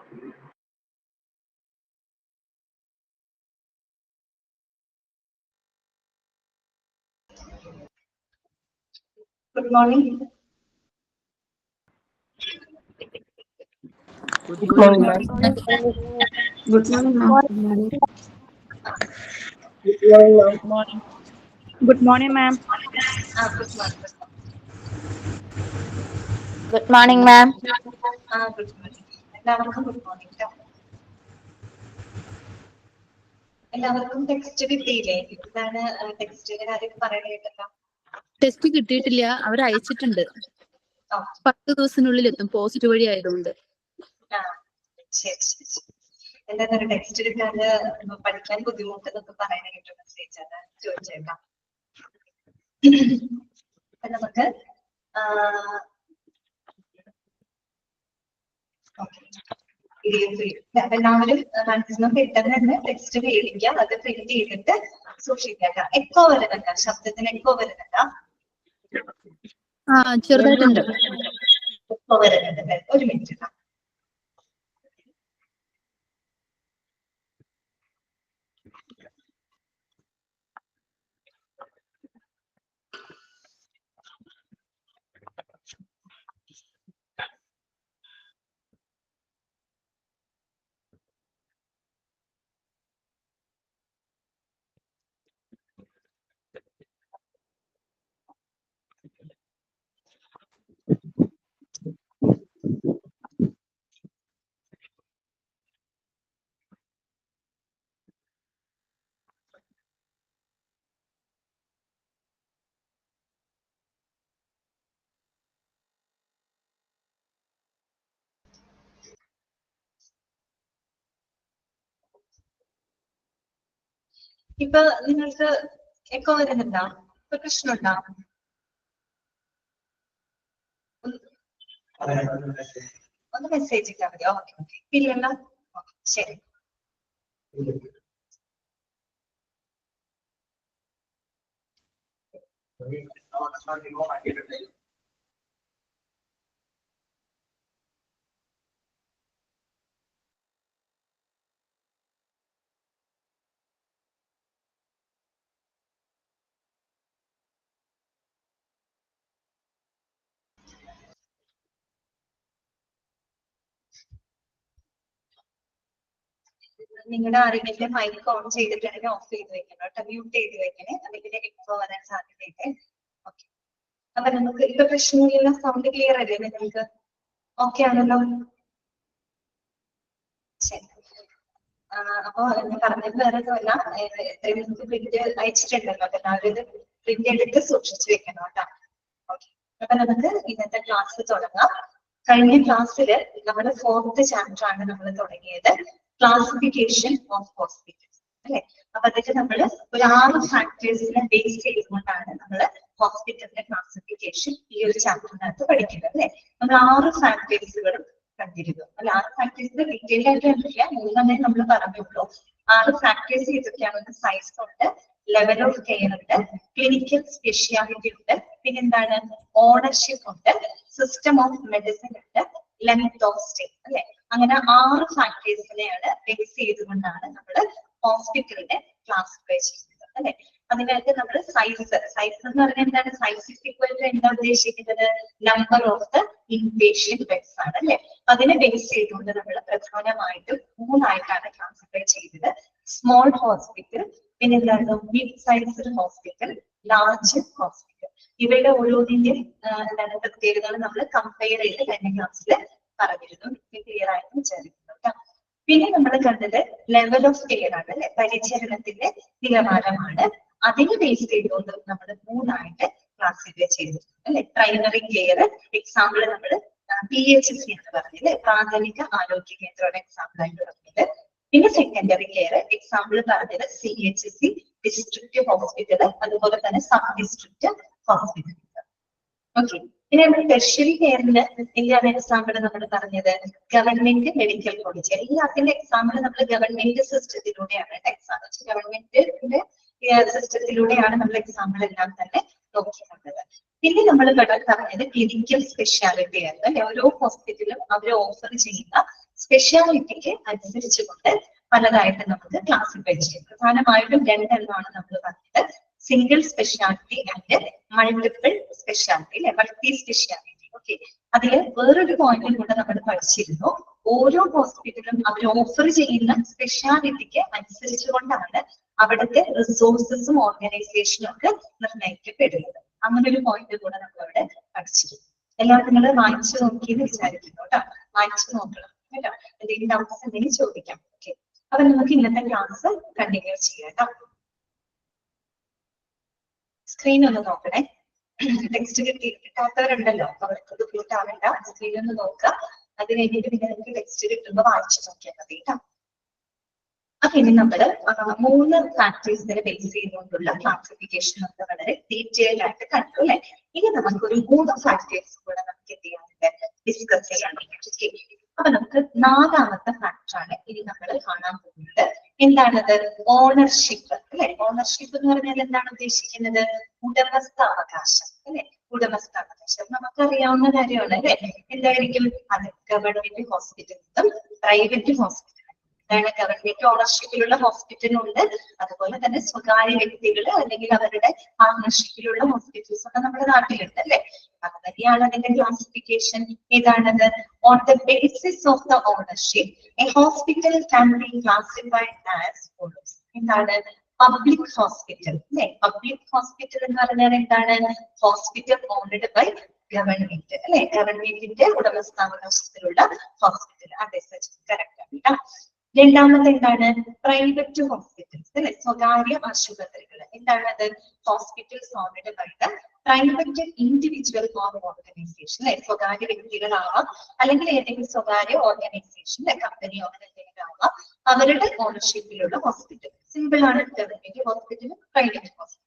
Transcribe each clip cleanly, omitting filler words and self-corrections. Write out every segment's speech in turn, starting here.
Good morning. Good morning, ma'am. Good morning, ma'am. Good morning, ma'am. Good morning, ma'am. Good morning. Good morning, ma'am. Good morning. എല്ലാവർക്കും good morning. എല്ലാവർക്കും text കിട്ടിയില്ലേ? ഇതാണ് ടെക്സ്റ്റിന്റെ കാര്യം പറയണ കേട്ടല്ലോ. ടെസ്റ്റ് കിട്ടിയിട്ടില്ല, അവർ അയച്ചിട്ടുണ്ട്. 10 ദിവസത്തിനുള്ളിൽ എത്തും, പോസ്റ്റ് വഴി ആയതുകൊണ്ട്. ശരി. എന്താണ് ടെക്സ്റ്റ് എടുക്കാതെ പഠിക്കാൻ ബുദ്ധിമുട്ടെന്നൊക്കെ പറയണ കേട്ടോ, മെസ്സേജ് ആണ് ചോദിച്ചേക്കാം. നമുക്ക് എല്ലാവരും മാക്സിമം പെട്ടെന്ന് തന്നെ ടെക്സ്റ്റ് മേടിക്കുക, അത് പ്രിന്റ് ചെയ്തിട്ട് സൂക്ഷിക്കുക. എക്കോ വരുന്നുണ്ട്, ശബ്ദത്തിന് എക്കോ വരുന്നുണ്ടോ? ചെറുതായിട്ടുണ്ട്. എക്കോ വരുന്നുണ്ട്, ഒരു മിനിറ്റ്. ഇപ്പൊ നിങ്ങൾക്ക് എക്കോ വരുന്നുണ്ടോ? ഇപ്പൊ പ്രശ്നമുണ്ടോ? ഒന്ന് മെസ്സേജ് ഇട്ടാൽ മതി. ഓക്കെ ഇല്ലല്ലോ, ശരി. നിങ്ങളുടെ ആരെങ്കിലും മൈക്ക് ഓൺ ചെയ്തിട്ടുണ്ടെങ്കിൽ ഓഫ് ചെയ്ത് വെക്കണം കേട്ടോ, മ്യൂട്ട് ചെയ്ത് വെക്കണേ, അല്ലെങ്കിൽ എക്കോ വരാൻ സാധ്യതയുണ്ട്. ഓക്കെ, അപ്പൊ നമുക്ക് ഇപ്പൊ പ്രശ്നമില്ല, സൗണ്ട് ക്ലിയർ അല്ലേ നിങ്ങൾക്ക്? ഓക്കെ ആണല്ലോ, ശരി. അപ്പൊ ഞാൻ പറഞ്ഞത് വേറെ ഒന്നുമല്ല, എത്രയും നിങ്ങൾക്ക് പ്രിന്റ് അയച്ചിട്ടുണ്ടല്ലോ, എല്ലാവരും ഇത് പ്രിന്റ് എടുത്ത് സൂക്ഷിച്ചു വെക്കണം കേട്ടോ. ഓക്കെ, അപ്പൊ നമുക്ക് ഇന്നത്തെ ക്ലാസ് തുടങ്ങാം. കഴിഞ്ഞ ക്ലാസ്സിൽ നമ്മുടെ 4th ചാപ്റ്റർ ആണ് നമ്മൾ തുടങ്ങിയത്, ക്ലാസിഫിക്കേഷൻ ഓഫ് ഹോസ്പിറ്റൽസ് അല്ലെ. അപ്പൊ അതിൽ നമ്മൾ ഒരു 6 ഫാക്ടേഴ്സിനെ ബേസ് ചെയ്തുകൊണ്ടാണ് നമ്മൾ ഹോസ്പിറ്റലിന്റെ ക്ലാസിഫിക്കേഷൻ ഈ ഒരു ചാപ്റ്ററിനകത്ത് പഠിക്കുന്നത് അല്ലെ. നമ്മൾ 6 ഫാക്ടേഴ്സുകളും കണ്ടിരുന്നു അല്ലെ. 6 ഫാക്ടേഴ്സ് ഡീറ്റെയിൽ ആയിട്ട് കണ്ടില്ല, 3 നമ്മൾ പറഞ്ഞുള്ളൂ. 6 ഫാക്ടേഴ്സ് ഏതൊക്കെയാണെന്ന് സൈസ് ഉണ്ട്, ലെവൽ ഓഫ് കെയർ ഉണ്ട്, ക്ലിനിക്കൽ സ്പെഷ്യാലിറ്റി ഉണ്ട്, പിന്നെന്താണ് ഓണർഷിപ്പ് ഉണ്ട്, സിസ്റ്റം ഓഫ് മെഡിസിൻ ഉണ്ട്, ലെങ്ത് ഓഫ് സ്റ്റേ അല്ലെ. അങ്ങനെ 6 ഫാക്ടേഴ്സിനെയാണ് ബേസ് ചെയ്തുകൊണ്ടാണ് നമ്മൾ ഹോസ്പിറ്റലിനെ ക്ലാസിഫൈ ചെയ്യുന്നത് അല്ലെ. അതിനകത്ത് നമ്മൾ സൈസ് എന്ന് പറഞ്ഞാൽ എന്താണ്? സൈസ് ഈക്വൽ ടു എന്താ ഉദ്ദേശിക്കുന്നത്? Number of the inpatient beds ആണ് അല്ലെ. അതിനെ ബേസ് ചെയ്തുകൊണ്ട് നമ്മൾ പ്രധാനമായിട്ടും 3 ആയിട്ടാണ് ക്ലാസിഫൈ ചെയ്തത്. സ്മോൾ ഹോസ്പിറ്റൽ, പിന്നെ എന്താണ് mid sized hospital, large hospital. ഇവയുടെ ഓരോന്നിന്റെ എന്താണ് പ്രത്യേകതകൾ നമ്മൾ കമ്പയർ ചെയ്ത് കഴിഞ്ഞ ക്ലാസ്സിൽ പറഞ്ഞിരുന്നു. ക്ലിയർ ആയിട്ട് വിചാരിക്കുന്നു കേട്ടോ. പിന്നെ നമ്മൾ കണ്ടത് ലെവൽ ഓഫ് കെയർ ആണ് അല്ലെ, പരിചരണത്തിന്റെ നിലവാരമാണ്. അതിന് ബേസ് ചെയ്തുകൊണ്ട് നമ്മൾ 3 ആയിട്ട് ക്ലാസിഫൈ ചെയ്തു അല്ലെ. പ്രൈമറി കെയർ എക്സാമ്പിൾ നമ്മൾ PHC എന്ന് പറഞ്ഞത്, പ്രാഥമിക ആരോഗ്യ കേന്ദ്രമാണ് എക്സാമ്പിൾ ആയിട്ട് പറഞ്ഞത്. പിന്നെ സെക്കൻഡറി കെയർ എക്സാമ്പിൾ പറഞ്ഞത് CHC, ഡിസ്ട്രിക്ട് ഹോസ്പിറ്റൽ, അതുപോലെ തന്നെ സബ് ഡിസ്ട്രിക്ട് ഹോസ്പിറ്റൽ. ഓക്കെ, പിന്നെ നമ്മൾ ടെർഷ്യറി കെയറിന് എന്താണ് എക്സാമ്പിൾ നമ്മൾ പറഞ്ഞത്? Government medical college. എല്ലാത്തിന്റെ എക്സാമ്പിൾ നമ്മൾ ഗവൺമെന്റ് സിസ്റ്റത്തിലൂടെയാണ് എക്സാം, ഗവൺമെന്റിന്റെ സിസ്റ്റത്തിലൂടെയാണ് നമ്മൾ എക്സാമ്പിൾ എല്ലാം തന്നെ നോക്കിയിട്ടുള്ളത്. പിന്നെ നമ്മൾ പറഞ്ഞത് ക്ലിനിക്കൽ സ്പെഷ്യാലിറ്റി ആയിരുന്നു. ഓരോ ഹോസ്പിറ്റലും അവർ ഓഫർ ചെയ്യുന്ന സ്പെഷ്യാലിറ്റിക്ക് അനുസരിച്ചുകൊണ്ട് പലതായിട്ട് നമുക്ക് ക്ലാസിഫൈ ചെയ്യും. പ്രധാനമായിട്ടും രണ്ടെണ്ണമാണ് നമ്മൾ പറഞ്ഞത്, single speciality and multiple speciality അല്ലെ, മൾട്ടി സ്പെഷ്യാലിറ്റി. ഓക്കെ, അതില് വേറൊരു പോയിന്റും കൂടെ നമ്മൾ പഠിച്ചിരുന്നു. ഓരോ ഹോസ്പിറ്റലും അവർ ഓഫർ ചെയ്യുന്ന സ്പെഷ്യാലിറ്റിക്ക് അനുസരിച്ചുകൊണ്ടാണ് അവിടുത്തെ റിസോഴ്സസും ഓർഗനൈസേഷനും ഒക്കെ നിർണ്ണയിക്കപ്പെടുന്നത്. അങ്ങനെ ഒരു പോയിന്റ് കൂടെ നമ്മൾ അവിടെ പഠിച്ചിരുന്നു. എല്ലാവരും നിങ്ങൾ വായിച്ചു നോക്കിയെന്ന് വിചാരിക്കുന്നു കേട്ടോ. വായിച്ചു നോക്കണം കേട്ടോ. എന്തെങ്കിലും ഡൗട്ട്സ് എന്തെങ്കിലും ചോദിക്കാം. ഓക്കെ, അപ്പൊ നമുക്ക് ഇന്നത്തെ ക്ലാസ് കണ്ടിന്യൂ ചെയ്യാം കേട്ടോ. സ്ക്രീൻ ഒന്ന് നോക്കണേ. ടെക്സ്റ്റ് കിട്ടാത്തവരുണ്ടല്ലോ, അവർക്ക് ബുദ്ധിമുട്ടാവണ്ട. സ്ക്രീൻ ഒന്ന് നോക്കുക. അത് കഴിഞ്ഞിട്ട് പിന്നെ നിങ്ങൾക്ക് ടെക്സ്റ്റ് കിട്ടുമ്പോൾ വായിച്ചു നോക്കിയാൽ മതി കേട്ടോ. അപ്പൊ ഇനി നമ്മള് 3 ഫാക്ടേഴ്സിനെ ബേസ് ചെയ്തുകൊണ്ടുള്ള ക്ലാസിഫിക്കേഷൻ ഒക്കെ വളരെ ഡീറ്റെയിൽ ആയിട്ട് കണ്ടു അല്ലെ. ഇനി നമുക്കൊരു 3 ഫാക്ടേഴ്സ് കൂടെ നമുക്ക് എന്ത് ചെയ്യാനുണ്ട്, ഡിസ്കസ് ചെയ്യാനുണ്ട്. അപ്പൊ നമുക്ക് 4ാമത്തെ ഫാക്ടറാണ് ഇനി നമ്മൾ കാണാൻ പോകുന്നത്. എന്താണത്? ഓണർഷിപ്പ് അല്ലെ. ഓണർഷിപ്പ് എന്ന് പറഞ്ഞാൽ എന്താണ് ഉദ്ദേശിക്കുന്നത്? ഉടമസ്ഥാവകാശം അല്ലെ. ഉടമസ്ഥാവകാശം നമുക്കറിയാവുന്ന കാര്യമാണ് അല്ലെ. എന്തായിരിക്കും അത്? ഗവൺമെന്റ് ഹോസ്പിറ്റലും പ്രൈവറ്റ് ഹോസ്പിറ്റലും. അതാണ് ഗവൺമെന്റ് ഓണർഷിപ്പിലുള്ള ഹോസ്പിറ്റലുണ്ട്, അതുപോലെ തന്നെ സ്വകാര്യ വ്യക്തികള് അല്ലെങ്കിൽ അവരുടെ പാർട്ണർഷിപ്പിലുള്ള ഹോസ്പിറ്റൽസ് ഒക്കെ നമ്മുടെ നാട്ടിലുണ്ട് അല്ലെ. അത് തന്നെയാണ് അതിന്റെ ക്ലാസിഫിക്കേഷൻ. ഏതാണത്? On the basis of the ownership a hospital can be classified as follows. എന്താണ്? പബ്ലിക് ഹോസ്പിറ്റൽ അല്ലെ. പബ്ലിക് ഹോസ്പിറ്റൽ എന്ന് പറഞ്ഞാൽ എന്താണ്? ഹോസ്പിറ്റൽ ഓൺഡ് ബൈ ഗവൺമെന്റ് അല്ലെ. ഗവൺമെന്റിന്റെ ഉടമസ്ഥാവകാശത്തിലുള്ള ഹോസ്പിറ്റൽ. അതെ സച്ചിൻ, കറക്റ്റ് ആണ്. രണ്ടാമത് എന്താണ്? പ്രൈവറ്റ് ഹോസ്പിറ്റൽസ് അല്ലെ. സ്വകാര്യ ആശുപത്രികൾ. എന്താണ്? Hospitals owned by the private individual or organisation അല്ലെ. സ്വകാര്യ വ്യക്തികളാവാം, അല്ലെങ്കിൽ ഏതെങ്കിലും സ്വകാര്യ ഓർഗനൈസേഷൻ കമ്പനി അങ്ങനെ എന്തെങ്കിലും ആവാം, അവരുടെ ഓണർഷിപ്പിലുള്ള ഹോസ്പിറ്റൽ. സിമ്പിൾ ആണ്. ഗവൺമെന്റ് ഹോസ്പിറ്റലും പ്രൈവറ്റ് ഹോസ്പിറ്റൽ.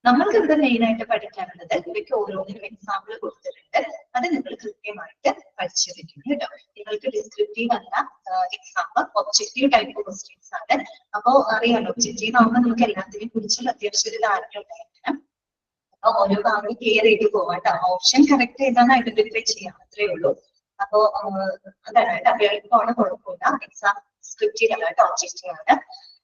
നമ്മൾക്ക് ഇവിടെ മെയിൻ ആയിട്ട് പഠിക്കാനുള്ളത് ഇവയ്ക്ക് ഓരോന്നിനും എക്സാമ്പിൾ കൊടുത്തിട്ടുണ്ട്. അത് നിങ്ങൾ കൃത്യമായിട്ട് പഠിച്ചിരിക്കുന്നു കേട്ടോ. നിങ്ങൾക്ക് ഡിസ്ക്രിപ്റ്റീവ് അല്ല എക്സാം, ഒബ്ജക്റ്റീവ് ടൈപ്പ് ക്വസ്റ്റ്യൻസ് ആണ്. അപ്പോ അറിയാലോ, ഒബ്ജക്റ്റീവ് ആവുമ്പോൾ നിങ്ങൾക്ക് എല്ലാത്തിനെയും കുറിച്ചുള്ള അത്യാവശ്യം ഒരു ധാരണ ഉണ്ടായിരിക്കണം. അപ്പൊ ഓരോ ഭാഗം ക്ലിയർ ചെയ്ത് പോവാട്ടോ. ഓപ്ഷൻ കറക്റ്റ് ചെയ്താണ് ഐഡന്റിഫൈ ചെയ്യാം, അത്രേ ഉള്ളൂ. അപ്പോ അതാണ് കേട്ടോ. എളുപ്പമാണ്, കുഴപ്പമില്ല. എക്സാം ഡിസ്ക്രിപ്റ്റീവ് അല്ല കേട്ടോ, ഒബ്ജക്റ്റീവ് ആണ്.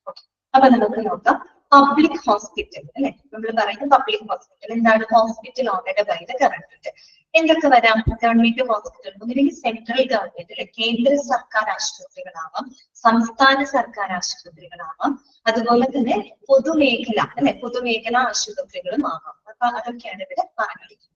ഓക്കെ, അപ്പൊ നമുക്ക് നോക്കാം. പബ്ലിക് ഹോസ്പിറ്റൽ അല്ലെ. നമ്മൾ പറയുന്നത് പബ്ലിക് ഹോസ്പിറ്റൽ എന്താണ്? Hospital owned by the government. എന്തൊക്കെ വരാം? ഗവൺമെന്റ് ഹോസ്പിറ്റൽ ഒന്നുമില്ലെങ്കിൽ സെൻട്രൽ ഗവൺമെന്റ് അല്ലെ, കേന്ദ്ര സർക്കാർ ആശുപത്രികളാവാം, സംസ്ഥാന സർക്കാർ ആശുപത്രികളാവാം, അതുപോലെ തന്നെ പൊതുമേഖല അല്ലെ, പൊതുമേഖലാ ആശുപത്രികളും ആവാം. അപ്പൊ അതൊക്കെയാണ് ഇവിടെ പറഞ്ഞിരിക്കുന്നത്.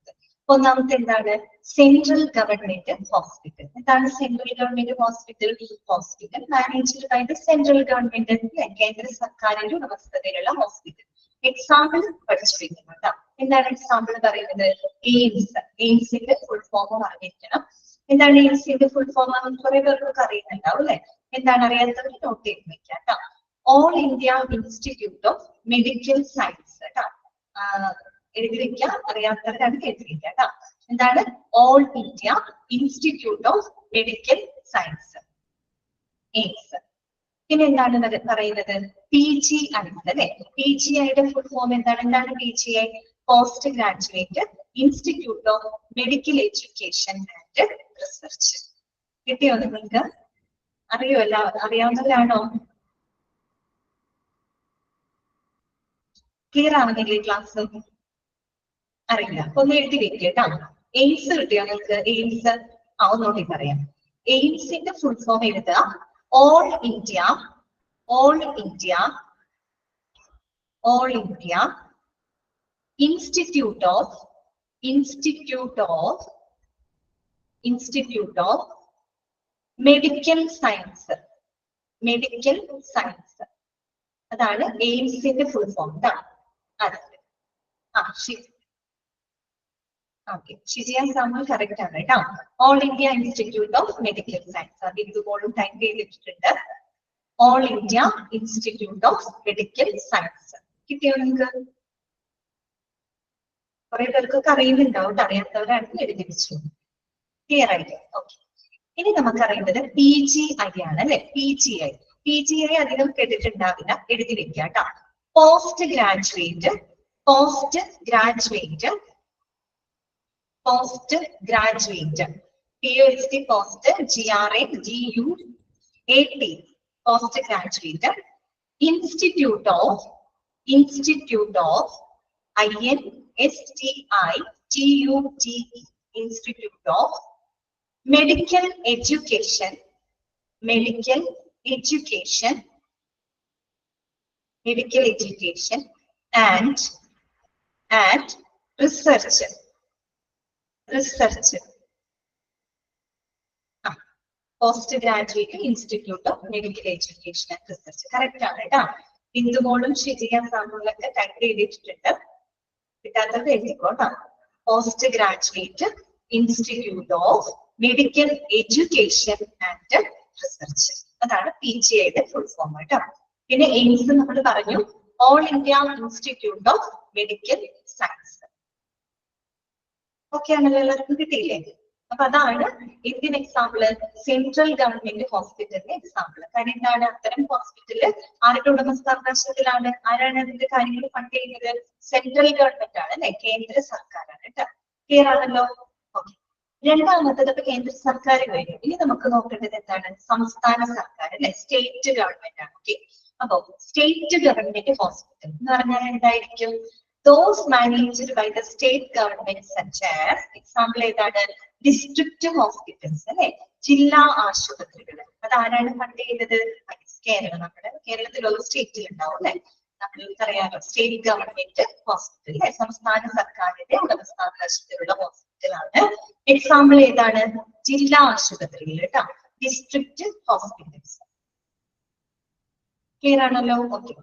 ഒന്നാമത്തെ എന്താണ്? Central government hospital. എന്താണ് central government hospital? Hospital managed by the central government, കേന്ദ്ര സർക്കാരിന്റെ ഉടമസ്ഥതയിലുള്ള ഹോസ്പിറ്റൽ. എക്സാമ്പിൾ പഠിച്ചിരിക്കുന്നു. എന്താണ് എക്സാമ്പിൾ പറയുന്നത്? എയിംസ്. എയിംസിന്റെ ഫുൾ ഫോം അറിഞ്ഞിരിക്കണം. എന്താണ് എയിംസിന്റെ ഫുൾ ഫോം? കുറെ പേർക്കൊക്കെ അറിയുന്നുണ്ടാവും അല്ലെ. എന്താണ്? അറിയാത്തവർ നോട്ട് ചെയ്ത് വെക്കാം കേട്ടോ. All India institute of medical science കേട്ടോ. എഴുതി വെക്കാം, അറിയാത്തവരാണ് കേട്ടിരിക്കുക കേട്ടോ. എന്താണ്? All India institute of medical science, AIIMS. പിന്നെ എന്താണ് പറയുന്നത്? PGI അല്ലെ. PGIയുടെ ഫുൾ ഫോം എന്താണ്? എന്താണ് PGI? Post graduate institute of medical education and research. കിട്ടിയോ നിങ്ങൾക്ക്? അറിയോ? അറിയാവുന്നവരാണോ? ക്ലിയർ ആവുന്നില്ലേ ക്ലാസ്? അറിയില്ല, ഒന്ന് എഴുതി വെക്കുക കേട്ടോ. എയിംസ് കിട്ടിയോ നിങ്ങൾക്ക്? എയിംസ് ഒന്നുകൂടി പറയാം. എയിംസിന്റെ ഫുൾ ഫോം എഴുതുക. All India institute of medical science. അതാണ് എയിംസിന്റെ ഫുൾ ഫോം കേട്ടോ. അതെ, ഓക്കെ, ഷിജിയ സാമ്പിൾ കറക്റ്റ് ആണ് കേട്ടോ. All India institute of medical science. അത് ഇതുപോലും ടൈപ്പ് ചെയ്തിട്ടുണ്ട്. All India institute of medical science. കിട്ടിയോ നിങ്ങൾക്ക്? കുറെ പേർക്കൊക്കെ അറിയുന്നുണ്ടാവും, അറിയാത്തവരാണെങ്കിൽ എഴുതി വെച്ചു. ക്ലിയർ ആയിട്ട്? ഓക്കെ, ഇനി നമുക്ക് അറിയേണ്ടത് PGI ആണ് അല്ലെ. PGI അധികം കേട്ടിട്ടുണ്ടാവില്ല, എഴുതി വെക്കുക കേട്ടോ. Post graduate POST, POST, GRADUATE AT post graduate, Institute of INSTITUTE Institute of Medical Education and research. Post graduate institute of medical education and research. Correct ആണ് കേട്ടോ. ബിന്ദുമോളും ഷിജിക സാമ്പിളൊക്കെ ടൈപ്പ് ചെയ്തിട്ടുണ്ട്. കിട്ടാത്തത് എഴുതിക്കോട്ടോ. Post graduate institute of medical education and research. അതാണ് PGIയുടെ full form കേട്ടോ. പിന്നെ എയിംസ് നമ്മൾ പറഞ്ഞു, all India institute of medical science. Okay ആണല്ലോ, എല്ലാവർക്കും കിട്ടിയില്ലേ? അപ്പൊ അതാണ് ഇന്ത്യൻ എക്സാമ്പിള്, സെൻട്രൽ ഗവൺമെന്റ് ഹോസ്പിറ്റലിന്റെ എക്സാമ്പിള്. കാര്യം എന്താണ്, അത്തരം ഹോസ്പിറ്റല് ആരുടെ ഉടമസ്ഥാവകാശത്തിലാണ്? ആരാണ് അതിന്റെ കാര്യങ്ങൾ ഫണ്ട് ചെയ്യുന്നത്? സെൻട്രൽ ഗവൺമെന്റ് ആണ് അല്ലെ, കേന്ദ്ര സർക്കാരാണ് കേട്ടോ. ക്ലിയർ ആണല്ലോ? ഓക്കെ. രണ്ടാമത്തത് ഇപ്പൊ കേന്ദ്ര സർക്കാർ കഴിഞ്ഞു. ഇനി നമുക്ക് നോക്കേണ്ടത് എന്താണ്? സംസ്ഥാന സർക്കാർ അല്ലെ, സ്റ്റേറ്റ് ഗവൺമെന്റ് ആണ്. ഓക്കെ. അപ്പൊ സ്റ്റേറ്റ് ഗവൺമെന്റ് ഹോസ്പിറ്റൽ എന്ന് പറഞ്ഞാൽ എന്തായിരിക്കും? Those managed by the state government such as, example ഏതാണ്? ഡിസ്ട്രിക്ട് ഹോസ്പിറ്റൽസ് അല്ലെ, ജില്ലാ ആശുപത്രികൾ. അത് ആരാണ് ഫണ്ട് ചെയ്തത്? കേരളം. നമ്മുടെ കേരളത്തിലുള്ള സ്റ്റേറ്റിൽ ഉണ്ടാവും അല്ലെ, നമ്മൾക്കറിയാലോ സ്റ്റേറ്റ് ഗവൺമെന്റ് ഹോസ്പിറ്റൽ അല്ലെ, സംസ്ഥാന സർക്കാരിന്റെ ഉടമസ്ഥാവകാശത്തിലുള്ള ഹോസ്പിറ്റലാണ്. എക്സാമ്പിൾ ഏതാണ്? ജില്ലാ ആശുപത്രികൾ കേട്ടോ, ഡിസ്ട്രിക്ട് ഹോസ്പിറ്റൽസ്. ക്ലിയർ ആണല്ലോ? ഓക്കെ.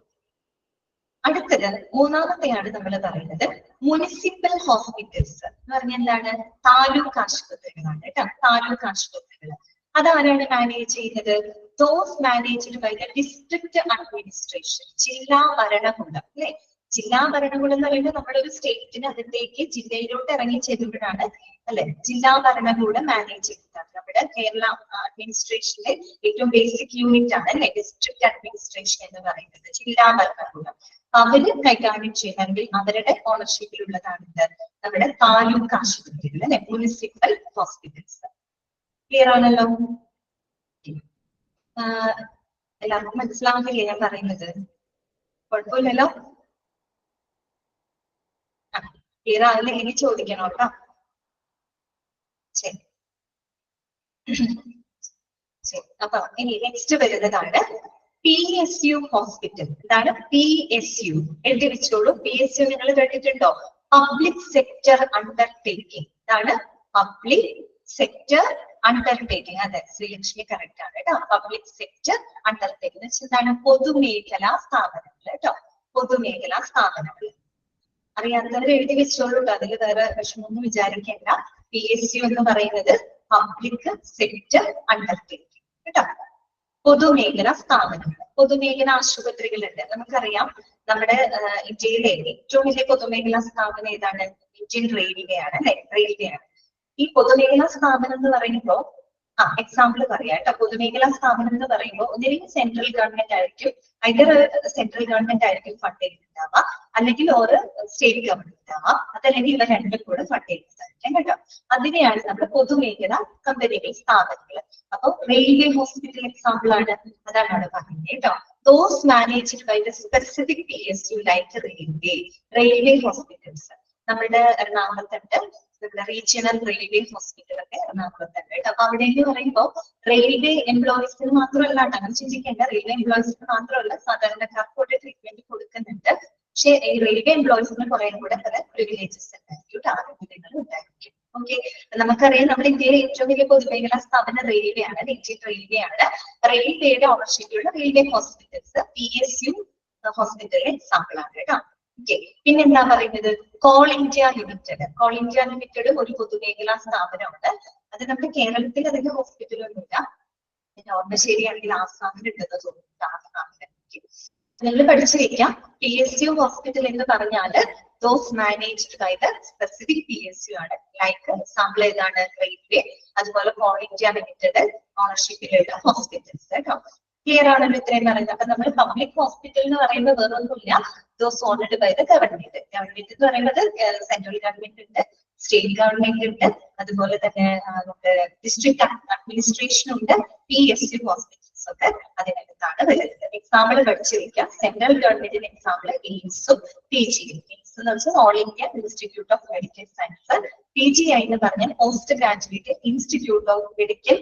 അടുത്തത് മൂന്നാമത്തെയാണ് നമ്മൾ പറയുന്നത് മുനിസിപ്പൽ ഹോസ്പിറ്റൽസ് എന്ന് പറഞ്ഞാൽ എന്താണ്? താലൂക്ക് ആശുപത്രികളാണ് കേട്ടോ, താലൂക്ക് ആശുപത്രികൾ. അതാരാണ് മാനേജ് ചെയ്യുന്നത്? Those managed by the district administration, ജില്ലാ ഭരണകൂടം അല്ലെ. ജില്ലാ ഭരണകൂടം എന്ന് പറയുമ്പോൾ നമ്മളൊരു സ്റ്റേറ്റിന് അതിലേക്ക് ജില്ലയിലോട്ട് ഇറങ്ങി ചെല്ലുമ്പോഴാണ് അല്ലെ ജില്ലാ ഭരണകൂടം മാനേജ് ചെയ്യുന്നത്. നമ്മുടെ കേരള അഡ്മിനിസ്ട്രേഷനിലെ ഏറ്റവും ബേസിക് യൂണിറ്റ് ആണ് അല്ലെ ഡിസ്ട്രിക്ട് അഡ്മിനിസ്ട്രേഷൻ എന്ന് പറയുന്നത്, ജില്ലാ ഭരണകൂടം. അവര് കൈകാര്യം ചെയ്യുന്നെങ്കിൽ അവരുടെ ഓണർഷിപ്പിലുള്ളതാണ് നമ്മുടെ താലൂക്ക് ആശുപത്രികൾ അല്ലെ, മുനിസിപ്പൽ ഹോസ്പിറ്റൽസ്. ക്ലിയർ ആണല്ലോ? എല്ലാവർക്കും മനസ്സിലാവുന്നില്ലേ ഞാൻ പറയുന്നത്? കുഴപ്പമില്ലല്ലോ? ക്ലിയർ ആവില്ല, ഇനി ചോദിക്കണം കേട്ടോ. ശരി ശരി. അപ്പൊ ഇനി നെക്സ്റ്റ് വരുന്നതാണ് PSU ഹോസ്പിറ്റൽ. ഇതാണ് PSU. എഴുതി വെച്ചോളൂ. PSU നിങ്ങൾ കേട്ടിട്ടുണ്ടോ? Public sector undertaking. ഇതാണ് പബ്ലിക് സെക്ടർ അണ്ടർടേക്കിംഗ്. അതെ, ശ്രീലക്ഷ്മി കറക്റ്റ് ആണ് കേട്ടോ. പബ്ലിക് സെക്ടർ അണ്ടർടേക്കിംഗ് എന്ന് വെച്ചാൽ എന്താണ്? പൊതുമേഖലാ സ്ഥാപനങ്ങൾ കേട്ടോ, പൊതുമേഖലാ സ്ഥാപനങ്ങൾ. അറിയാത്തവർ എഴുതി വെച്ചോളൂ. അതിൽ വേറെ വിഷമൊന്നും വിചാരിക്കേണ്ട. PSU എന്ന് പറയുന്നത് പബ്ലിക് സെക്ടർ അണ്ടർടേക്കിംഗ് കേട്ടോ, പൊതുമേഖലാ സ്ഥാപനങ്ങൾ. പൊതുമേഖലാ ആശുപത്രികളുണ്ട്. നമുക്കറിയാം നമ്മുടെ ഇന്ത്യയിലെ ഏറ്റവും വലിയ പൊതുമേഖലാ സ്ഥാപനം ഏതാണ്? ഇന്ത്യൻ റെയിൽവേ ആണ് അല്ലെ, റെയിൽവേ ആണ്. ഈ പൊതുമേഖലാ സ്ഥാപനം എന്ന് പറയുമ്പോൾ എക്സാമ്പിൾ പറയാം കേട്ടോ. പൊതുമേഖലാ സ്ഥാപനം എന്ന് പറയുമ്പോൾ ഒന്നില്ലെങ്കിൽ സെൻട്രൽ ഗവൺമെന്റ് ആയിരിക്കും, ഐദർ സെൻട്രൽ ഗവൺമെന്റ് ആയിരിക്കും ഫണ്ട് ചെയ്തിട്ടുണ്ടാവുക, അല്ലെങ്കിൽ ഒരു സ്റ്റേറ്റ് ഗവൺമെന്റ് ഉണ്ടാവാം, അതല്ലെങ്കിൽ ഇവ രണ്ടും കൂടെ ഫണ്ട് ചെയ്തിട്ടായിരിക്കും കേട്ടോ. അതിനെയാണ് നമ്മുടെ പൊതുമേഖലാ കമ്പനികൾ, സ്ഥാപനങ്ങൾ. അപ്പൊ റെയിൽവേ ഹോസ്പിറ്റൽ എക്സാമ്പിൾ ആണ്, അതാണ് അവിടെ പറയുന്നത് കേട്ടോ. Those managed by the specific PSU like railway hospitals. നമ്മുടെ എറണാകുളത്തുണ്ട്, റീജിയണൽ റെയിൽവേ ഹോസ്പിറ്റൽ ഒക്കെ എറണാകുളത്തുണ്ട് കേട്ടോ. അപ്പൊ അവിടെ എന്ന് പറയുമ്പോൾ റെയിൽവേ എംപ്ലോയീസിന് മാത്രമല്ല, അങ്ങനെ ചിന്തിക്കേണ്ട. റെയിൽവേ എംപ്ലോയീസിന് മാത്രമല്ല, സാധാരണക്കാർക്ക് ഒരു ട്രീറ്റ്മെന്റ് കൊടുക്കുന്നുണ്ട്. പക്ഷെ ഈ റെയിൽവേ എംപ്ലോയീസിന് കുറെ കൂടെ പ്രിവിലേജസ് ഉണ്ടായിരിക്കും, ആനുകൂല്യങ്ങൾ ഉണ്ടായിരിക്കും. ഓക്കെ. നമുക്കറിയാം നമ്മുടെ ഇന്ത്യയിലെ ഏറ്റവും വലിയ പൊതുമേഖലാ സ്ഥാപനം റെയിൽവേ ആണ്, ഇന്ത്യൻ റെയിൽവേ ആണ്. റെയിൽവേയുടെ ഓണർഷിപ്പിലുള്ള റെയിൽവേ ഹോസ്പിറ്റൽസ് PSU ഹോസ്പിറ്റലിലെ എക്സാമ്പിൾ ആണ് കേട്ടോ. ഓക്കെ. പിന്നെന്താ പറയുന്നത്? Call India limited. Call India limited ഒരു പൊതുമേഖലാ സ്ഥാപനമാണ്. അത് നമ്മുടെ കേരളത്തിൽ അതിന്റെ ഹോസ്പിറ്റലൊന്നുമില്ല, ഓർമ്മ ശരിയാണെങ്കിൽ ആസാമിലുണ്ടെന്ന് തോന്നുന്നു. ആസാമില് നിങ്ങൾ പഠിച്ചു വെക്കാം. PSU ഹോസ്പിറ്റൽ എന്ന് പറഞ്ഞാല് those managed by the specific PSU ആണ്. ലൈക്ക് എക്സാമ്പിൾ ഏതാണ്? റെയിൽവേ, അതുപോലെ കോൾ ഇന്ത്യ ലിമിറ്റഡ് ഓണർഷിപ്പിലുള്ള ഹോസ്പിറ്റൽസ് കേട്ടോ. ക്ലിയർ ആണല്ലോ ഇത്രയും പറയുന്നത്? അപ്പൊ നമ്മൾ പബ്ലിക് ഹോസ്പിറ്റൽ എന്ന് പറയുമ്പോൾ വേറൊന്നുമില്ല, those owned by the government. Government എന്ന് പറയുന്നത് സെൻട്രൽ ഗവൺമെന്റ് ഉണ്ട്, സ്റ്റേറ്റ് ഗവൺമെന്റ് ഉണ്ട്, അതുപോലെ തന്നെ നമ്മുടെ ഡിസ്ട്രിക്ട് അഡ്മിനിസ്ട്രേഷൻ ഉണ്ട്, PSU ഹോസ്പിറ്റൽസ് ഹോസ്പിറ്റൽസ് ഒക്കെ അതിനകത്താണ് വരുന്നത്. എക്സാമ്പിൾ പഠിച്ചു വെക്കാം. സെൻട്രൽ ഗവൺമെന്റിന്റെ എക്സാമ്പിൾ എയിംസും PGയും. എയിംസ് എന്ന് വെച്ചാൽ all India institute of medical science. PGI എന്ന് പറഞ്ഞാൽ post graduate institute of medical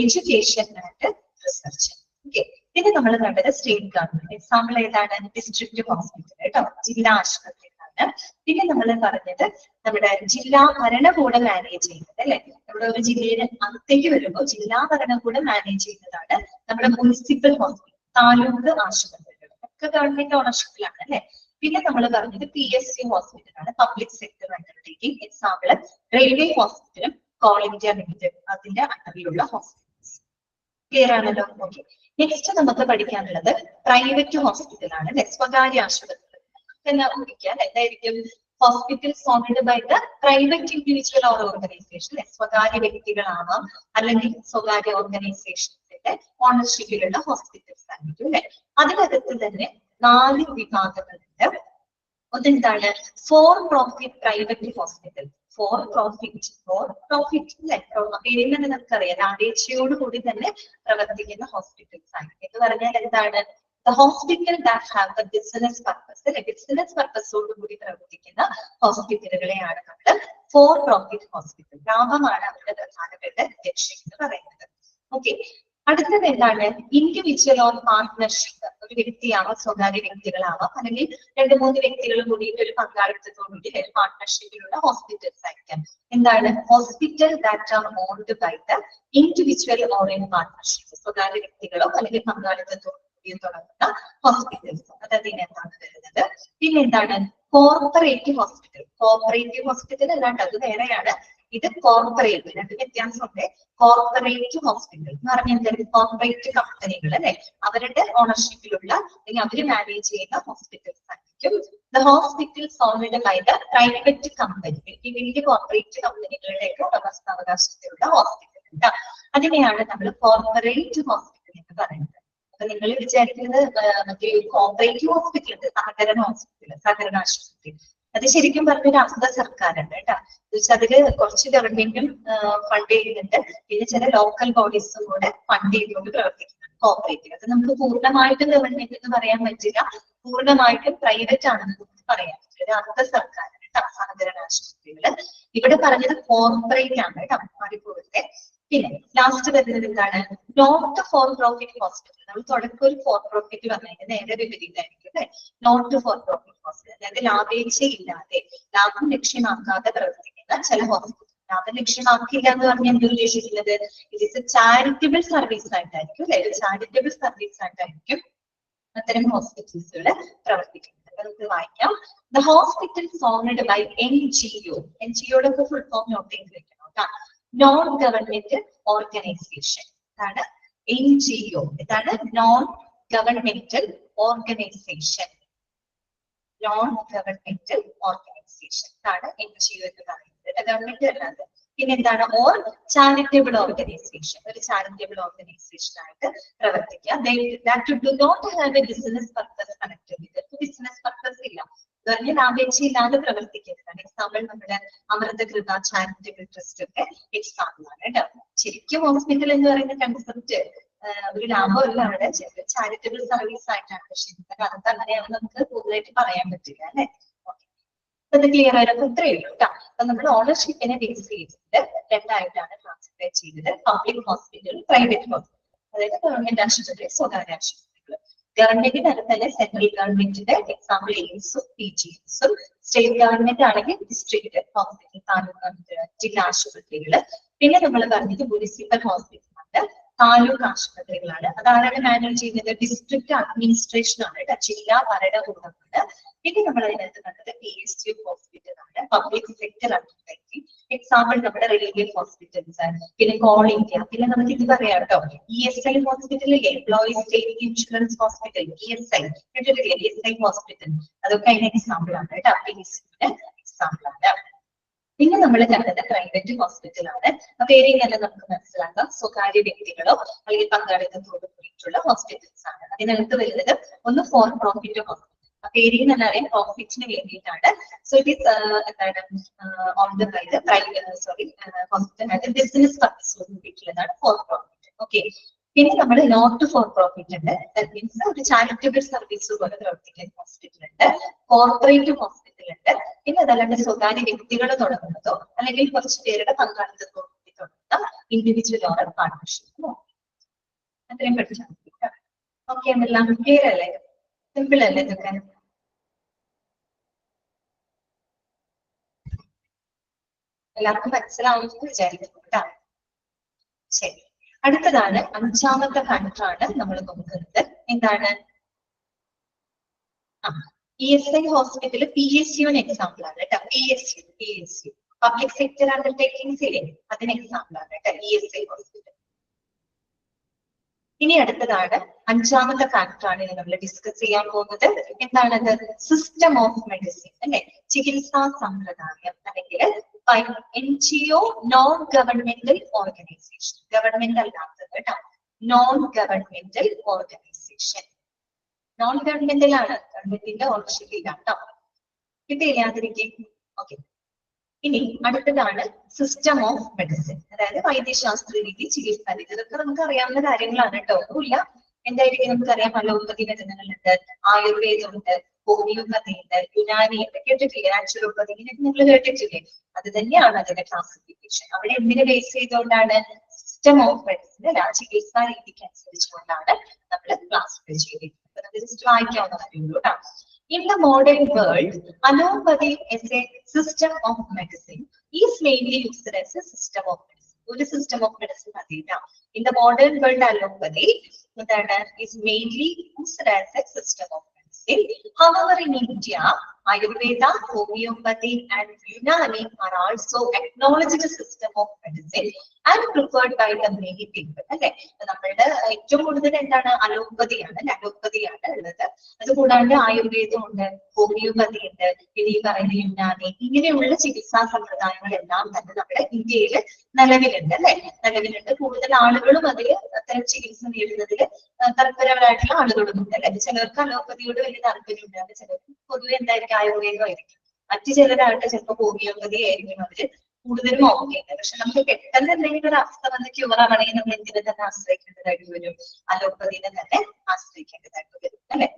education and research. Okay, പിന്നെ നമ്മൾ കണ്ടത് സ്റ്റേറ്റ് ഗവൺമെന്റ്. എക്സാമ്പിൾ ഏതാണ്? ഡിസ്ട്രിക്ട് ഹോസ്പിറ്റൽ കേട്ടോ, ജില്ലാ ആശുപത്രികളാണ്. പിന്നെ നമ്മൾ പറഞ്ഞത് നമ്മുടെ ജില്ലാ ഭരണകൂടം മാനേജ് ചെയ്യുന്നത് അല്ലെ. നമ്മുടെ ഒരു ജില്ലയുടെ അകത്തേക്ക് വരുമ്പോൾ ജില്ലാ ഭരണകൂടം മാനേജ് ചെയ്യുന്നതാണ് നമ്മുടെ മുനിസിപ്പൽ ഹോസ്പിറ്റൽ, താലൂക്ക് ആശുപത്രികൾ ഒക്കെ ഗവൺമെന്റ് ഓണർഷിപ്പിലാണ് അല്ലെ. പിന്നെ നമ്മൾ പറഞ്ഞത് PSU ഹോസ്പിറ്റലാണ്, public sector undertaking. Example railway ഹോസ്പിറ്റലും കോൾ ഇന്ത്യ ലിമിറ്റഡ് അതിന്റെ അണ്ടറിലുള്ള ഹോസ്പിറ്റൽസ്. ക്ലിയർ ആണല്ലോ? ഓക്കെ, നെക്സ്റ്റ് നമുക്ക് പഠിക്കാനുള്ളത് പ്രൈവറ്റ് ഹോസ്പിറ്റൽ ആണ് അല്ലെ, സ്വകാര്യ ആശുപത്രി. എന്നാ ഊഹിക്കാം, എന്തായിരിക്കും? Hospitals owned by the private individual or organisation. സ്വകാര്യ വ്യക്തികളാവാം അല്ലെങ്കിൽ സ്വകാര്യ ഓർഗനൈസേഷൻസിന്റെ ഓണർഷിപ്പിലുള്ള ഹോസ്പിറ്റൽസ് ആയിരിക്കും അല്ലെ. അതിനകത്ത് തന്നെ 4 വിഭാഗങ്ങളുണ്ട്. അതെന്താണ്? For profit private hospital. For profit അല്ലെ, പേരിൽ തന്നെ നമുക്കറിയാം, ലാഭേച്ഛയോട് കൂടി തന്നെ പ്രവർത്തിക്കുന്ന ഹോസ്പിറ്റൽസ് ആണ്. എന്ന് പറഞ്ഞാൽ എന്താണ്? The hospital that have the business purpose, അല്ലെ, ബിസിനസ് പർപ്പസോട് കൂടി പ്രവർത്തിക്കുന്ന ഹോസ്പിറ്റലുകളെയാണ് നമ്മൾ ഫോർ പ്രോഫിറ്റ് ഹോസ്പിറ്റൽ. ലാഭമാണ് അവരുടെ പ്രധാനപ്പെട്ട ലക്ഷ്യം എന്ന് പറയുന്നത്. ഓക്കെ, അടുത്തത് എന്താണ്? Individual or partnership. ഒരു വ്യക്തിയാവാം, സ്വകാര്യ വ്യക്തികളാവാം, അല്ലെങ്കിൽ 2-3 വ്യക്തികൾ കൂടിയിട്ട് ഒരു പങ്കാളിത്തത്തോടുകൂടി ഒരു പാർട്ട്ണർഷിപ്പിലുള്ള ഹോസ്പിറ്റൽസ് ആയിരിക്കാം. എന്താണ്? Hospital that are owned by the individual or in partnership. സ്വകാര്യ വ്യക്തികളോ അല്ലെങ്കിൽ പങ്കാളിത്തത്തോട് തുടങ്ങുന്ന ഹോസ്പിറ്റൽസ്, അത് അതിനകത്താണ് വരുന്നത്. പിന്നെ എന്താണ്? Corporate hospital. കോർപ്പറേറ്റീവ് ഹോസ്പിറ്റൽ അല്ലാണ്ട് അത് വേറെയാണ്, ഇത് കോർപ്പറേറ്റ്. രണ്ട് വ്യത്യാസമുണ്ട്. കോർപ്പറേറ്റ് ഹോസ്പിറ്റൽ എന്ന് പറഞ്ഞാൽ കോർപ്പറേറ്റ് കമ്പനികൾ അല്ലെ, അവരുടെ ഓണർഷിപ്പിലുള്ള അല്ലെങ്കിൽ അവർ മാനേജ് ചെയ്യുന്ന ഹോസ്പിറ്റൽസ് ആയിരിക്കും. The hospitals owned by the private company. വലിയ കോർപ്പറേറ്റ് കമ്പനികളുടെയൊക്കെ ഉടമസ്ഥാവകാശത്തിലുള്ള ഹോസ്പിറ്റൽ. അതിനെയാണ് നമ്മൾ കോർപ്പറേറ്റ് ഹോസ്പിറ്റൽ എന്ന് പറയുന്നത്. നിങ്ങൾ വിചാരിക്കുന്നത് മറ്റേ കോപ്പറേറ്റീവ് ഹോസ്പിറ്റൽ ഉണ്ട്, സഹകരണ ആശുപത്രി. അത് ശരിക്കും പറഞ്ഞൊരു അർദ്ധ സർക്കാരാണ് കേട്ടോ. അതില് കുറച്ച് ഗവൺമെന്റും ഫണ്ട് ചെയ്യുന്നുണ്ട്, പിന്നെ ചില ലോക്കൽ ബോഡീസും കൂടെ ഫണ്ട് ചെയ്തുകൊണ്ട് പ്രവർത്തിക്കുന്നുണ്ട് കോപ്പറേറ്റീവ്. അത് നമുക്ക് പൂർണ്ണമായിട്ടും ഗവൺമെന്റ് എന്ന് പറയാൻ പറ്റില്ല, പൂർണ്ണമായിട്ടും പ്രൈവറ്റ് ആണെന്ന് പറയാൻ പറ്റില്ല. അർദ്ധ സർക്കാരാണ് കേട്ടോ സഹകരണ ആശുപത്രികള്. ഇവിടെ പറഞ്ഞത് കോർപ്പറേറ്റ് ആണ് കേട്ടോ, മാറിപ്പോകട്ടെ. പിന്നെ ലാസ്റ്റ് വരുന്നത് എന്താണ്? Not for profit hospital. നമ്മൾ തുടക്കം ഒരു ഫോർ പ്രോഫിറ്റ് പറഞ്ഞാൽ നേരെ വിപരീതമായിരിക്കും അല്ലെ. നോട്ട് ഫോർ പ്രോഫിറ്റ് ഹോസ്പിറ്റൽ, അതായത് ലാഭേച്ഛയില്ലാതെ, ലാഭം ലക്ഷ്യമാക്കാതെ പ്രവർത്തിക്കുന്ന ചില ഹോസ്പിറ്റൽ. ലാഭം ലക്ഷ്യമാക്കില്ല എന്ന് പറഞ്ഞാൽ എന്ത് ഉദ്ദേശിക്കുന്നത്? It is A charitable service ആയിട്ടായിരിക്കും അല്ലെ, ഒരു ചാരിറ്റബിൾ സർവീസ് ആയിട്ടായിരിക്കും അത്തരം ഹോസ്പിറ്റൽസുകൾ പ്രവർത്തിക്കുന്നത്. നമുക്ക് വായിക്കാം. The hospitals owned by NGO. NGOയുടെ ഒക്കെ ഫുൾ ഫോം നോട്ട് ചെയ്ത് വെക്കണം കേട്ടോ. Non government organisation. ഇതാണ് NGO. ഇതാണ് non governmental organisation. Non governmental organisation ഇതാണ് NGO എന്ന് പറയുന്നത്. ഗവൺമെന്റ് അല്ലാതെ. പിന്നെ എന്താണ്? Or charitable organisation. ഒരു ചാരിറ്റബിൾ ഓർഗനൈസേഷൻ ആയിട്ട് പ്രവർത്തിക്കുക. Do not have a business purpose connected with. Business purpose ഇല്ല, പറഞ്ഞ ലാഭേച്ഛയില്ലാതെ പ്രവർത്തിക്കുന്നതാണ്. എക്സാമ്പിൾ നമ്മുടെ അമൃതകൃപ ചാരിറ്റബിൾ ട്രസ്റ്റ് ഒക്കെ എക്സാമ്പിൾ ആണ് കേട്ടോ. ശരിക്കും ഹോസ്പിറ്റൽ എന്ന് പറയുന്ന കൺസെപ്റ്റ് ഒരു ലാഭമല്ല, അവിടെ ചാരിറ്റബിൾ സർവീസ് ആയിട്ടാണ്. പക്ഷെ ഇന്നത്തെ കാലത്ത് അങ്ങനെയാണെന്ന് നമുക്ക് കൂടുതലായിട്ട് പറയാൻ പറ്റില്ല അല്ലെ. അത് ക്ലിയർ ആയിട്ട് ഇത്രയേ ഉള്ളൂ കേട്ടോ. അപ്പൊ നമ്മൾ ഓണർഷിപ്പിനെ ബേസ് ചെയ്തിട്ട് രണ്ടായിട്ടാണ് ക്ലാസിഫൈ ചെയ്തത്: പബ്ലിക് ഹോസ്പിറ്റൽ, പ്രൈവറ്റ് ഹോസ്പിറ്റൽ. അതായത് ഗവൺമെന്റ് ആശുപത്രി, സ്വകാര്യ ആശുപത്രികൾ. ഗവൺമെന്റിന് അടുത്ത് തന്നെ സെൻട്രൽ ഗവൺമെന്റിന്റെ എക്സാമ്പിൾ എയിംസും PGIസും, സ്റ്റേറ്റ് ഗവൺമെന്റ് ആണെങ്കിൽ ഡിസ്ട്രിക്ട് ഹോസ്പിറ്റൽ, താലൂക്ക് ജില്ലാ ആശുപത്രികള്. പിന്നെ നമ്മൾ പറഞ്ഞത് മുനിസിപ്പൽ ഹോസ്പിറ്റൽ ആണ്, താലൂക്ക് ആശുപത്രികളാണ്. അതാരാണ് മാനേജ് ചെയ്യുന്നത്? ഡിസ്ട്രിക്ട് അഡ്മിനിസ്ട്രേഷൻ ആണ് കേട്ടോ, ജില്ലാ ഭരണകൂടമാണ്. പിന്നെ നമ്മൾ അതിനകത്ത് കണ്ടത് PSU ഹോസ്പിറ്റൽ ആണ്, പബ്ലിക് സെക്ടർ അണ്ടർടേക്കിംഗ്. എക്സാമ്പിൾ നമ്മുടെ റെയിൽവേ ഹോസ്പിറ്റൽസ്, പിന്നെ കോൾ ഇന്ത്യ. പിന്നെ നമുക്ക് ഇത് പറയാം കേട്ടോ, ESI ഹോസ്പിറ്റലിലെ employees state insurance hospital, ESI hospital, അതൊക്കെ അതിന് എക്സാമ്പിൾ ആണ് കേട്ടോ, PSUന്റെ എക്സാമ്പിൾ ആണ്. പിന്നെ നമ്മൾ കണ്ടത് പ്രൈവറ്റ് ഹോസ്പിറ്റൽ ആണ്. പേരിൽ തന്നെ നമുക്ക് മനസ്സിലാക്കാം, സ്വകാര്യ വ്യക്തികളോ അല്ലെങ്കിൽ പങ്കാളിത്തത്തോട് കൂടിയിട്ടുള്ള ഹോസ്പിറ്റൽസ് ആണ്. അതിനകത്ത് വരുന്നത് ഒന്ന് ഫോർ പ്രോഫിറ്റ് ഹോസ്പിറ്റൽ. പേരിൽ തന്നെ അറിയാം, പ്രോഫിറ്റിന് വേണ്ടിയിട്ടാണ്. സോ ഇറ്റ് ഈസ് എന്താണ് owned by the private hospital, business പർപ്പസിന് വേണ്ടിയിട്ടുള്ളതാണ് ഫോർ പ്രോഫിറ്റ്. ഓക്കെ, പിന്നെ നമ്മൾ നോട്ട് ഫോർ പ്രോഫിറ്റ് ഉണ്ട്. ദാറ്റ് മീൻസ് ഒരു ചാരിറ്റബിൾ സർവീസ് പോലെ പ്രവർത്തിക്കുന്ന ഹോസ്പിറ്റൽ ഉണ്ട്, കോർപ്പറേറ്റ് ഹോസ്പിറ്റൽ ഉണ്ട്, പിന്നെ അതല്ലാണ്ട് സ്വകാര്യ വ്യക്തികൾ തുടങ്ങുന്നതോ അല്ലെങ്കിൽ കുറച്ച് പേരുടെ പങ്കാളിത്തത്തോടുകൂടി തുടങ്ങുന്ന ഇൻഡിവിജ്വൽ ഓർ പാർട്ണർഷിപ്പ്. അത്രയും പഠിച്ചാൽ മതി. ഓക്കെ എന്നെല്ലാം ക്ലിയർ അല്ലേ? സിമ്പിൾ അല്ലേ ഇതൊക്കെ? എല്ലാവർക്കും മനസ്സിലാവുമെന്ന് വിചാരിക്കുന്നു കേട്ടോ. ശരി, അടുത്തതാണ് 5ാമത്തെ ഫാക്ടറാണ് നമ്മൾ നോക്കുന്നത്. എന്താണ്? ESI ഹോസ്പിറ്റൽ PSU എക്സാമ്പിൾ ആണ് കേട്ടോ. PSU പബ്ലിക് സെക്ടർ അണ്ടർടേക്കിംഗ്സ് ഇല്ലേ, അതിന് എക്സാമ്പിൾ ആണ് കേട്ടോ ESI ഹോസ്പിറ്റൽ. ഇനി അടുത്തതാണ് 5ാമത്തെ ഫാക്ടറാണ് നമ്മൾ ഡിസ്കസ് ചെയ്യാൻ പോകുന്നത്. എന്താണത്? സിസ്റ്റം ഓഫ് മെഡിസിൻ അല്ലെ, ചികിത്സാ സമ്പ്രദായം അല്ലെങ്കിൽ NGO non governmental organisation. Government അല്ലാത്തത് കേട്ടോ, non governmental organisation. Non governmental ആണ്, ഗവൺമെന്റിന്റെ ഓണർഷിപ്പ് ഇല്ല കേട്ടോ. കിട്ടിയില്ല അതിരിക്കും. ഓക്കെ, ഇനി അടുത്തതാണ് സിസ്റ്റം ഓഫ് മെഡിസിൻ, അതായത് വൈദ്യശാസ്ത്ര രീതി, ചികിത്സാ രീതി. ഇതൊക്കെ നമുക്ക് അറിയാവുന്ന കാര്യങ്ങളാണ് കേട്ടോ. ഒന്നുമില്ല, എന്തായിരിക്കും നമുക്കറിയാം. അലോപ്പതി മരുന്നുകളുണ്ട്, ആയുർവേദമുണ്ട്, ഹോമിയോപ്പതി ഉണ്ട്, യുനാനി ഉണ്ട്. കേട്ടിട്ടില്ലേ? നാച്ചുറോപ്പതി, ഇങ്ങനെയൊക്കെ നിങ്ങൾ കേട്ടിട്ടില്ലേ? അത് തന്നെയാണ് അതിന്റെ ക്ലാസിഫിക്കേഷൻ. അവിടെ എന്തിനെ ബേസ് ചെയ്തുകൊണ്ടാണ്? സിസ്റ്റം ഓഫ് മെഡിസിൻ അല്ല, ചികിത്സാ രീതിക്ക് അനുസരിച്ചുകൊണ്ടാണ് നമ്മൾ ക്ലാസിഫൈ ചെയ്തിരിക്കുന്നത്. അത് ജസ്റ്റ് വായിക്കാവുന്ന കാര്യമുള്ളൂ കേട്ടോ. In the modern world, allopathy as a system of medicine is mainly used as a system of medicine. ഒരു system of medicine അതില്ല. In the modern world, allopathy is mainly used as a system of medicine. However, in India, Ayurveda, homeopathy, and Unani are also acknowledged system of medicine and preferred by the many people. അല്ലെ, നമ്മളുടെ ഏറ്റവും കൂടുതൽ എന്താണ്? അലോപ്പതിയാണ്. അലോപ്പതിയാണ് ഉള്ളത്. അതുകൂടാണ്ട് ആയുർവേദം ഉണ്ട്, homeopathy ഉണ്ട്, പിന്നെ ഈ പറയുന്ന യുനാനി, ഇങ്ങനെയുള്ള ചികിത്സാ സമ്പ്രദായങ്ങളെല്ലാം തന്നെ നമ്മുടെ ഇന്ത്യയിൽ നിലവിലുണ്ട് അല്ലെ, നിലവിലുണ്ട്. കൂടുതൽ ആളുകളും അതിൽ അത്തരം ചികിത്സ നേടുന്നതിൽ തൽപരരായിട്ടുള്ള ആളുകളുമുണ്ട് അല്ലെ. ചിലർക്ക് അലോപ്പതിയോട് വലിയ താല്പര്യം ഉണ്ടാകും, ചിലർക്ക് പൊതുവെ എന്തായിരിക്കും? ആയുർവേദമായിരിക്കും. മറ്റു ചിലരായിട്ട് ചിലപ്പോൾ ഹോമിയോപ്പതി ആയിരിക്കും അവര് കൂടുതലും ഓക്കെയുണ്ട്. പക്ഷെ നമുക്ക് പെട്ടെന്ന് എന്തെങ്കിലും ഒരു അവസ്ഥ വന്ന് ക്യൂർ ആവണമെങ്കിൽ നമ്മൾ എന്തിനെ തന്നെ ആശ്രയിക്കേണ്ടതായിട്ട് വരും? അലോപ്പതിനെ തന്നെ ആശ്രയിക്കേണ്ടതായിട്ട് വരും അല്ലെ.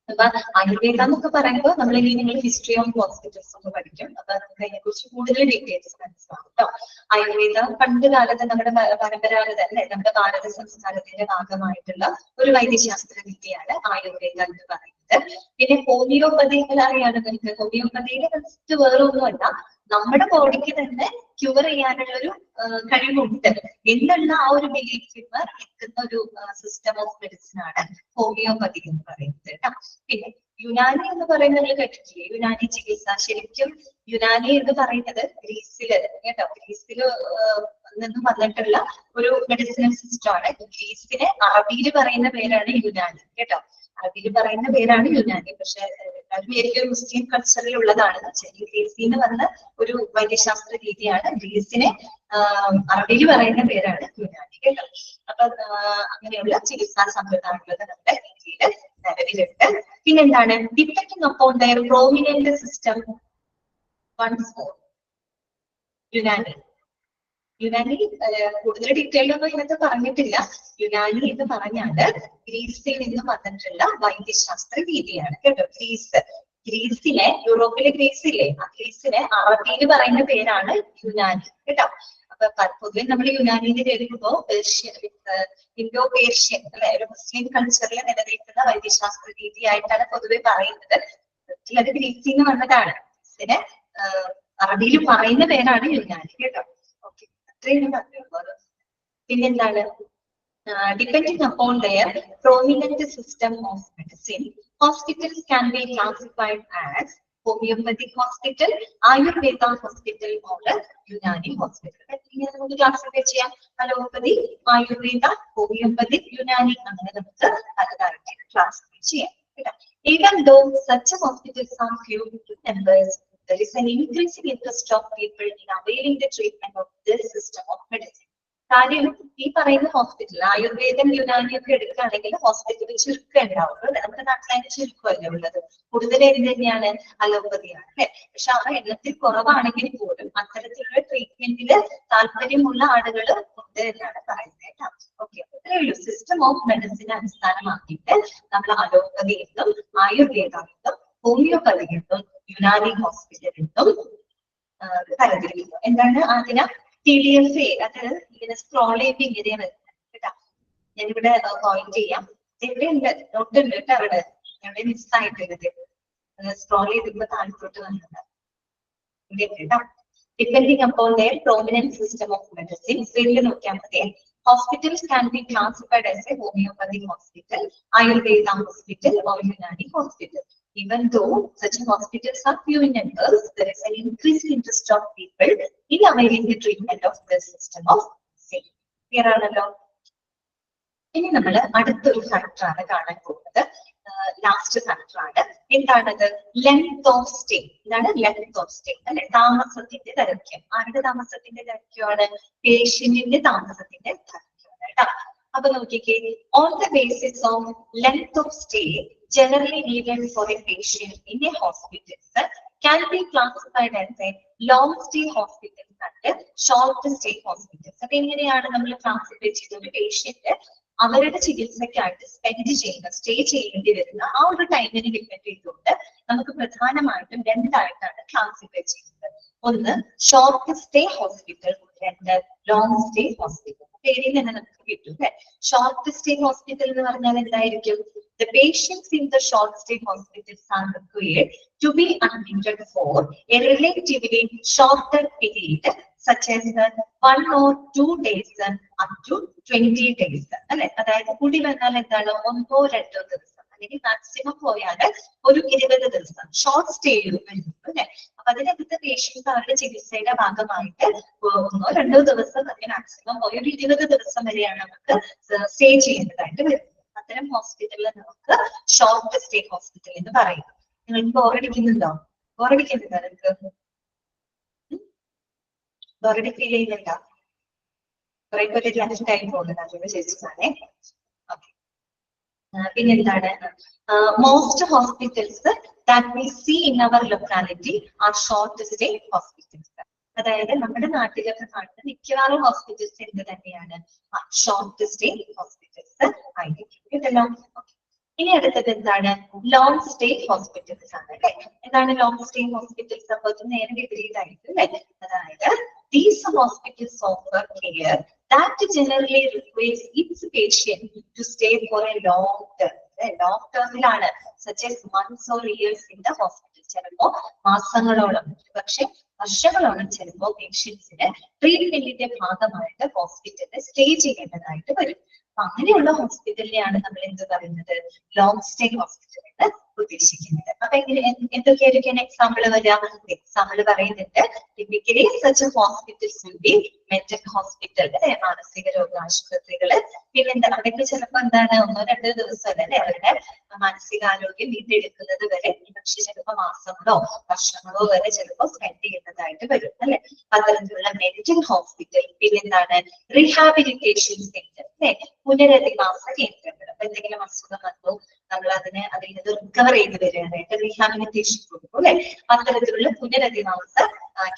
അപ്പൊ ആയുർവേദ എന്നൊക്കെ പറയുമ്പോൾ നമ്മൾ ഇനി നിങ്ങൾ ഹിസ്റ്ററി ഓഫ് ഹോസ്പിറ്റൽസ് ഒക്കെ പഠിക്കും. അപ്പൊ നമുക്ക് അതിനെ കുറിച്ച് കൂടുതൽ ഡീറ്റെയിൽസ് മനസ്സിലാവും കേട്ടോ. ആയുർവേദ പണ്ട് കാലത്ത് നമ്മുടെ പരമ്പരാഗത അല്ലെ, നമ്മുടെ ഭാരത സംസ്കാരത്തിന്റെ ഭാഗമായിട്ടുള്ള ഒരു വൈദ്യശാസ്ത്ര രീതിയാണ് ആയുർവേദ എന്ന് പറയുന്നത്. പിന്നെ ഹോമിയോപ്പതി അറിയാതെ നിങ്ങൾക്ക്, ഹോമിയോപ്പതിയിലെ ഫസ്റ്റ് വേറെ ഒന്നുമല്ല, നമ്മുടെ ബോഡിക്ക് തന്നെ ക്യൂർ ചെയ്യാനുള്ള ഒരു കഴിവുണ്ട് എന്നുള്ള ആ ഒരു ബിലീഫ് നിൽക്കുന്ന ഒരു സിസ്റ്റം ഓഫ് മെഡിസിൻ ആണ് ഹോമിയോപ്പതി എന്ന് പറയുന്നത് കേട്ടോ. പിന്നെ യുനാനി എന്ന് പറയുന്നത് നിങ്ങൾ കേട്ടിട്ടില്ലേ? യുനാനി ചികിത്സ. ശരിക്കും യുനാനി എന്ന് പറയുന്നത് ഗ്രീസില് കേട്ടോ, ഗ്രീസില് നിന്നും വന്നിട്ടുള്ള ഒരു മെഡിസിനൽ സിസ്റ്റം ആണ്. ഗ്രീസിനെ അറബിയിൽ പറയുന്ന പേരാണ് യുനാനി കേട്ടോ. അറബിയിൽ പറയുന്ന പേരാണ് യുനാനി. പക്ഷെ അമേരിക്ക മുസ്ലിം കൾച്ചറിൽ ഉള്ളതാണ്. ഗ്രീസിൽ നിന്ന് വന്ന ഒരു വൈദ്യശാസ്ത്ര രീതിയാണ്. ഗ്രീസിനെ അറബിയിൽ പറയുന്ന പേരാണ് യുനാനി കേട്ടോ. അപ്പൊ അങ്ങനെയുള്ള ചികിത്സാ സമ്പ്രദായങ്ങൾ നമ്മുടെ ഇന്ത്യയിൽ നിലവിലുണ്ട്. പിന്നെന്താണ്? Depending upon their prominent system once more. Unani കൂടുതൽ ഡീറ്റെയിൽ ഒന്നും ഇതിനകത്ത് പറഞ്ഞിട്ടില്ല. യുനാനി എന്ന് പറഞ്ഞാല് ഗ്രീസിൽ നിന്ന് വന്നിട്ടുള്ള വൈദ്യശാസ്ത്ര രീതിയാണ് കേട്ടോ. ഗ്രീസിനെ, യൂറോപ്പിലെ ഗ്രീസില്ലേ, ആ ഗ്രീസിനെ അറബിയിൽ പറയുന്ന പേരാണ് യുനാനി കേട്ടോ. അപ്പൊ പൊതുവെ നമ്മൾ യുനാനിന്ന് കേൾക്കുമ്പോ ഇൻഡോ പേർഷ്യൻ അല്ലെ, ഒരു മുസ്ലിം കൾച്ചറിൽ നിലനിൽക്കുന്ന വൈദ്യശാസ്ത്ര രീതിയായിട്ടാണ് പൊതുവെ പറയുന്നത്. അത് ഗ്രീസിൽ നിന്ന് വന്നതാണ്. ഗ്രീസിനെ അറബിയിൽ പറയുന്ന പേരാണ് യുനാനി കേട്ടോ. പിന്നെന്താണ്? Depending upon their prominent system of medicine, hospitals can be classified as homeopathic hospital, ayurveda hospital or Unani hospital. ഇങ്ങനെ നമുക്ക് ക്ലാസിഫൈ ചെയ്യാം. അലോപ്പതി, ആയുർവേദ, ഹോമിയോപ്പതി, യുനാനി, അങ്ങനെ നമുക്ക് പലതരത്തിൽ ക്ലാസിഫൈ ചെയ്യാം. Even though such hospitals are few to numbers, there is an increasing interest of people in availing the treatment of this system of medicine. കാര്യം ഈ പറയുന്ന ഹോസ്പിറ്റൽ ആയുർവേദം യുനാനി ഒക്കെ എടുക്കുകയാണെങ്കിൽ ഹോസ്പിറ്റലിൽ ചുരുക്കം ഉണ്ടാവും. നമ്മുടെ നാട്ടിലതിന് ചുരുക്കമല്ലേ ഉള്ളത്. കൂടുതൽ എന്ത് തന്നെയാണ്? അലോപ്പതിയാണ് അല്ലെ. പക്ഷെ ആ എണ്ണത്തിൽ കുറവാണെങ്കിൽ പോലും അത്തരത്തിലുള്ള ട്രീറ്റ്മെന്റില് താല്പര്യമുള്ള ആളുകൾ ഉണ്ട് എന്നാണ് പറയുന്നത് കേട്ടോ. ഓക്കെ, ഇത്രയും ഇത്രയേ ഉള്ളൂ. സിസ്റ്റം ഓഫ് മെഡിസിനെ അടിസ്ഥാനമാക്കിയിട്ട് നമ്മൾ അലോപ്പതി എന്നും ആയുർവേദ എന്നും ഹോമിയോപ്പതി എന്നും യുനാനി ഹോസ്പിറ്റൽ എന്നും തരംതിരിക്കുന്നു. എന്താണ് അതിന് TDFA, അത് ഇങ്ങനെ സ്ക്രോൾ ചെയ്യുമ്പോൾ ഇങ്ങനെ വരുന്നത് കേട്ടോ. ഞാനിവിടെ പോയിന്റ് ചെയ്യാം. ഇവിടെ ഉണ്ട്, നോട്ട് ഉണ്ട് കേട്ടോ. അവിടെ എവിടെ മിസ്സായിട്ടുണ്ട്, സ്ക്രോൾ ചെയ്തിട്ട് താഴത്തോട്ട് വന്നത് കേട്ടോ. Depending upon their prominent system of medicine, hospitals can be classified as a homeopathic hospital, Ayurveda hospital, or Unani hospital. Even though such hospitals are few in numbers, there is an increased interest of people in availing the treatment of the system of medicine. Clear ആണല്ലോ? ഇനി നമ്മൾ അടുത്തൊരു ഫാക്ടറാണ് കാണാൻ പോകുന്നത്. Last ഫാക്ടറാണ്. എന്താണത്? Length of stay. ഇതാണ് ലെങ്ത് ഓഫ് സ്റ്റേ അല്ലെ, താമസത്തിന്റെ ദൈർഘ്യം. ആരുടെ താമസത്തിന്റെ ദൈർഘ്യമാണ്? പേഷ്യന്റിന്റെ താമസത്തിന്റെ ദൈർഘ്യമാണ് കേട്ടോ. അപ്പൊ നോക്കിക്കേ, on the basis of length of stay generally needed for a patient in a hospital can be classified as a long stay hospitals and short stay hospitals. അപ്പൊ എങ്ങനെയാണ് നമ്മൾ ക്ലാസിഫൈ ചെയ്ത പേഷ്യന്റ് അവരുടെ ചികിത്സയ്ക്കായിട്ട് സ്പെൻഡ് ചെയ്യുന്ന, സ്റ്റേ ചെയ്യേണ്ടി വരുന്ന ആ ഒരു ടൈമിനെ ഡിപ്പെൻഡ് ചെയ്തുകൊണ്ട് നമുക്ക് പ്രധാനമായിട്ടും രണ്ടായിട്ടാണ് ക്ലാസിഫൈ ചെയ്യുന്നത്. ഒന്ന് ഷോർട്ട് സ്റ്റേ ഹോസ്പിറ്റൽ, രണ്ട് ലോങ് സ്റ്റേ ഹോസ്പിറ്റൽ. പേരിൽ തന്നെ നമുക്ക് കിട്ടും അല്ലെ. ഷോർട്ട് സ്റ്റേ ഹോസ്പിറ്റൽ എന്ന് പറഞ്ഞാൽ എന്തായിരിക്കും? The patients in the short stay hospitals are required to be admitted for a relatively shorter period, such as 1 or 2 days up to 20 days. അല്ലെ, അതായത് കൂടി വന്നാൽ എന്താണ്? 1 or 2 ദിവസം, അല്ലെങ്കിൽ മാക്സിമം പോയാൽ ഒരു 20 ദിവസം ഷോർട്ട് സ്റ്റേ വരുന്നു അല്ലെ. അപ്പൊ അതിനകത്ത് പേഷ്യൻസ് അവരുടെ ചികിത്സയുടെ ഭാഗമായിട്ട് 1 or 2 ദിവസം, അല്ലെങ്കിൽ മാക്സിമം പോയ ഒരു 20 ദിവസം വരെയാണ് നമുക്ക് സ്റ്റേ ചെയ്യേണ്ടതായിട്ട് വരുന്നത്. അത്തരം ഹോസ്പിറ്റലിൽ നമുക്ക് ഷോർട്ട് സ്റ്റേ ഹോസ്പിറ്റൽ എന്ന് പറയും. നിങ്ങൾക്ക് ബോറടിക്കുന്നുണ്ടോ? ബോറടിക്കുന്നുണ്ടോ നിങ്ങൾക്ക്? ബോറടി ഫീൽ ചെയ്യുന്നുണ്ടോ? കുറെ പേര് ലഞ്ച് ടൈം പോകുന്നത് ചേച്ചിസാണേ. ഓക്കെ, പിന്നെന്താണ്? Most hospitals that we see in our locality are short stay hospitals. അതായത് നമ്മുടെ നാട്ടിലൊക്കെ കാണുന്ന മിക്കവാറും ഹോസ്പിറ്റൽസ് എന്ത് തന്നെയാണ്? ഷോർട്ട് സ്റ്റേ ഹോസ്പിറ്റൽസ് ആയിരിക്കും കേട്ടല്ലോ. ഇനി അടുത്തത് എന്താണ്? ലോങ് സ്റ്റേ ഹോസ്പിറ്റൽസ് ആണ് അല്ലെ. എന്താണ് ലോങ് സ്റ്റേ ഹോസ്പിറ്റൽസ്? അപ്പൊ അത് നേരെ വിപരീതമായിരിക്കും അല്ലെ. അതായത് these hospitals offer care that generally requires its patient to stay for a long term. Long ടേമിലാണ്, such as months or years in the hospital. ചിലപ്പോ മാസങ്ങളോളം, പക്ഷെ വർഷങ്ങളോളം ചിലപ്പോ പേഷ്യൻസിന് ട്രീറ്റ്മെന്റിന്റെ ഭാഗമായിട്ട് ഹോസ്പിറ്റലിൽ സ്റ്റേ ചെയ്യേണ്ടതായിട്ട് വരും. അപ്പൊ അങ്ങനെയുള്ള ഹോസ്പിറ്റലിനെയാണ് നമ്മൾ എന്ത് പറയുന്നത്? ലോങ് സ്റ്റേ ഹോസ്പിറ്റൽ എന്ന് ഉദ്ദേശിക്കുന്നത്. അപ്പൊ എന്തൊക്കെയായിരിക്കും എക്സാമ്പിൾ വരിക? എക്സാമ്പിൾ പറയുന്നുണ്ട്. Typically such hospitals will be mental hospital അല്ലെ, മാനസിക രോഗ ആശുപത്രികള്. പിന്നെന്താ, അവിടേക്ക് ചിലപ്പോ എന്താണ് 1-2 ദിവസം അല്ലെ അവരുടെ മാനസികാരോഗ്യം വീണ്ടെടുക്കുന്നത് വരെ, പക്ഷെ ചിലപ്പോ മാസങ്ങളോ വർഷങ്ങളോ വരെ ചിലപ്പോ സ്പെൻഡ് ചെയ്യുന്നതായിട്ട് വരും അല്ലെ. അത്തരത്തിലുള്ള മെന്റൽ ഹോസ്പിറ്റൽ. പിന്നെന്താണ്? റീഹാബിലിറ്റേഷൻ സെന്റർ അല്ലെ, പുനരധിവാസ കേന്ദ്രങ്ങൾ. അപ്പൊ എന്തെങ്കിലും അസുഖം വന്നു, നമ്മൾ അതിൽ നിന്ന് റിക്കവർ ചെയ്ത് വരാനായിട്ട് റീഹാബിലിറ്റേഷൻ കൊടുക്കും അല്ലെ. അത്തരത്തിലുള്ള പുനരധിവാസ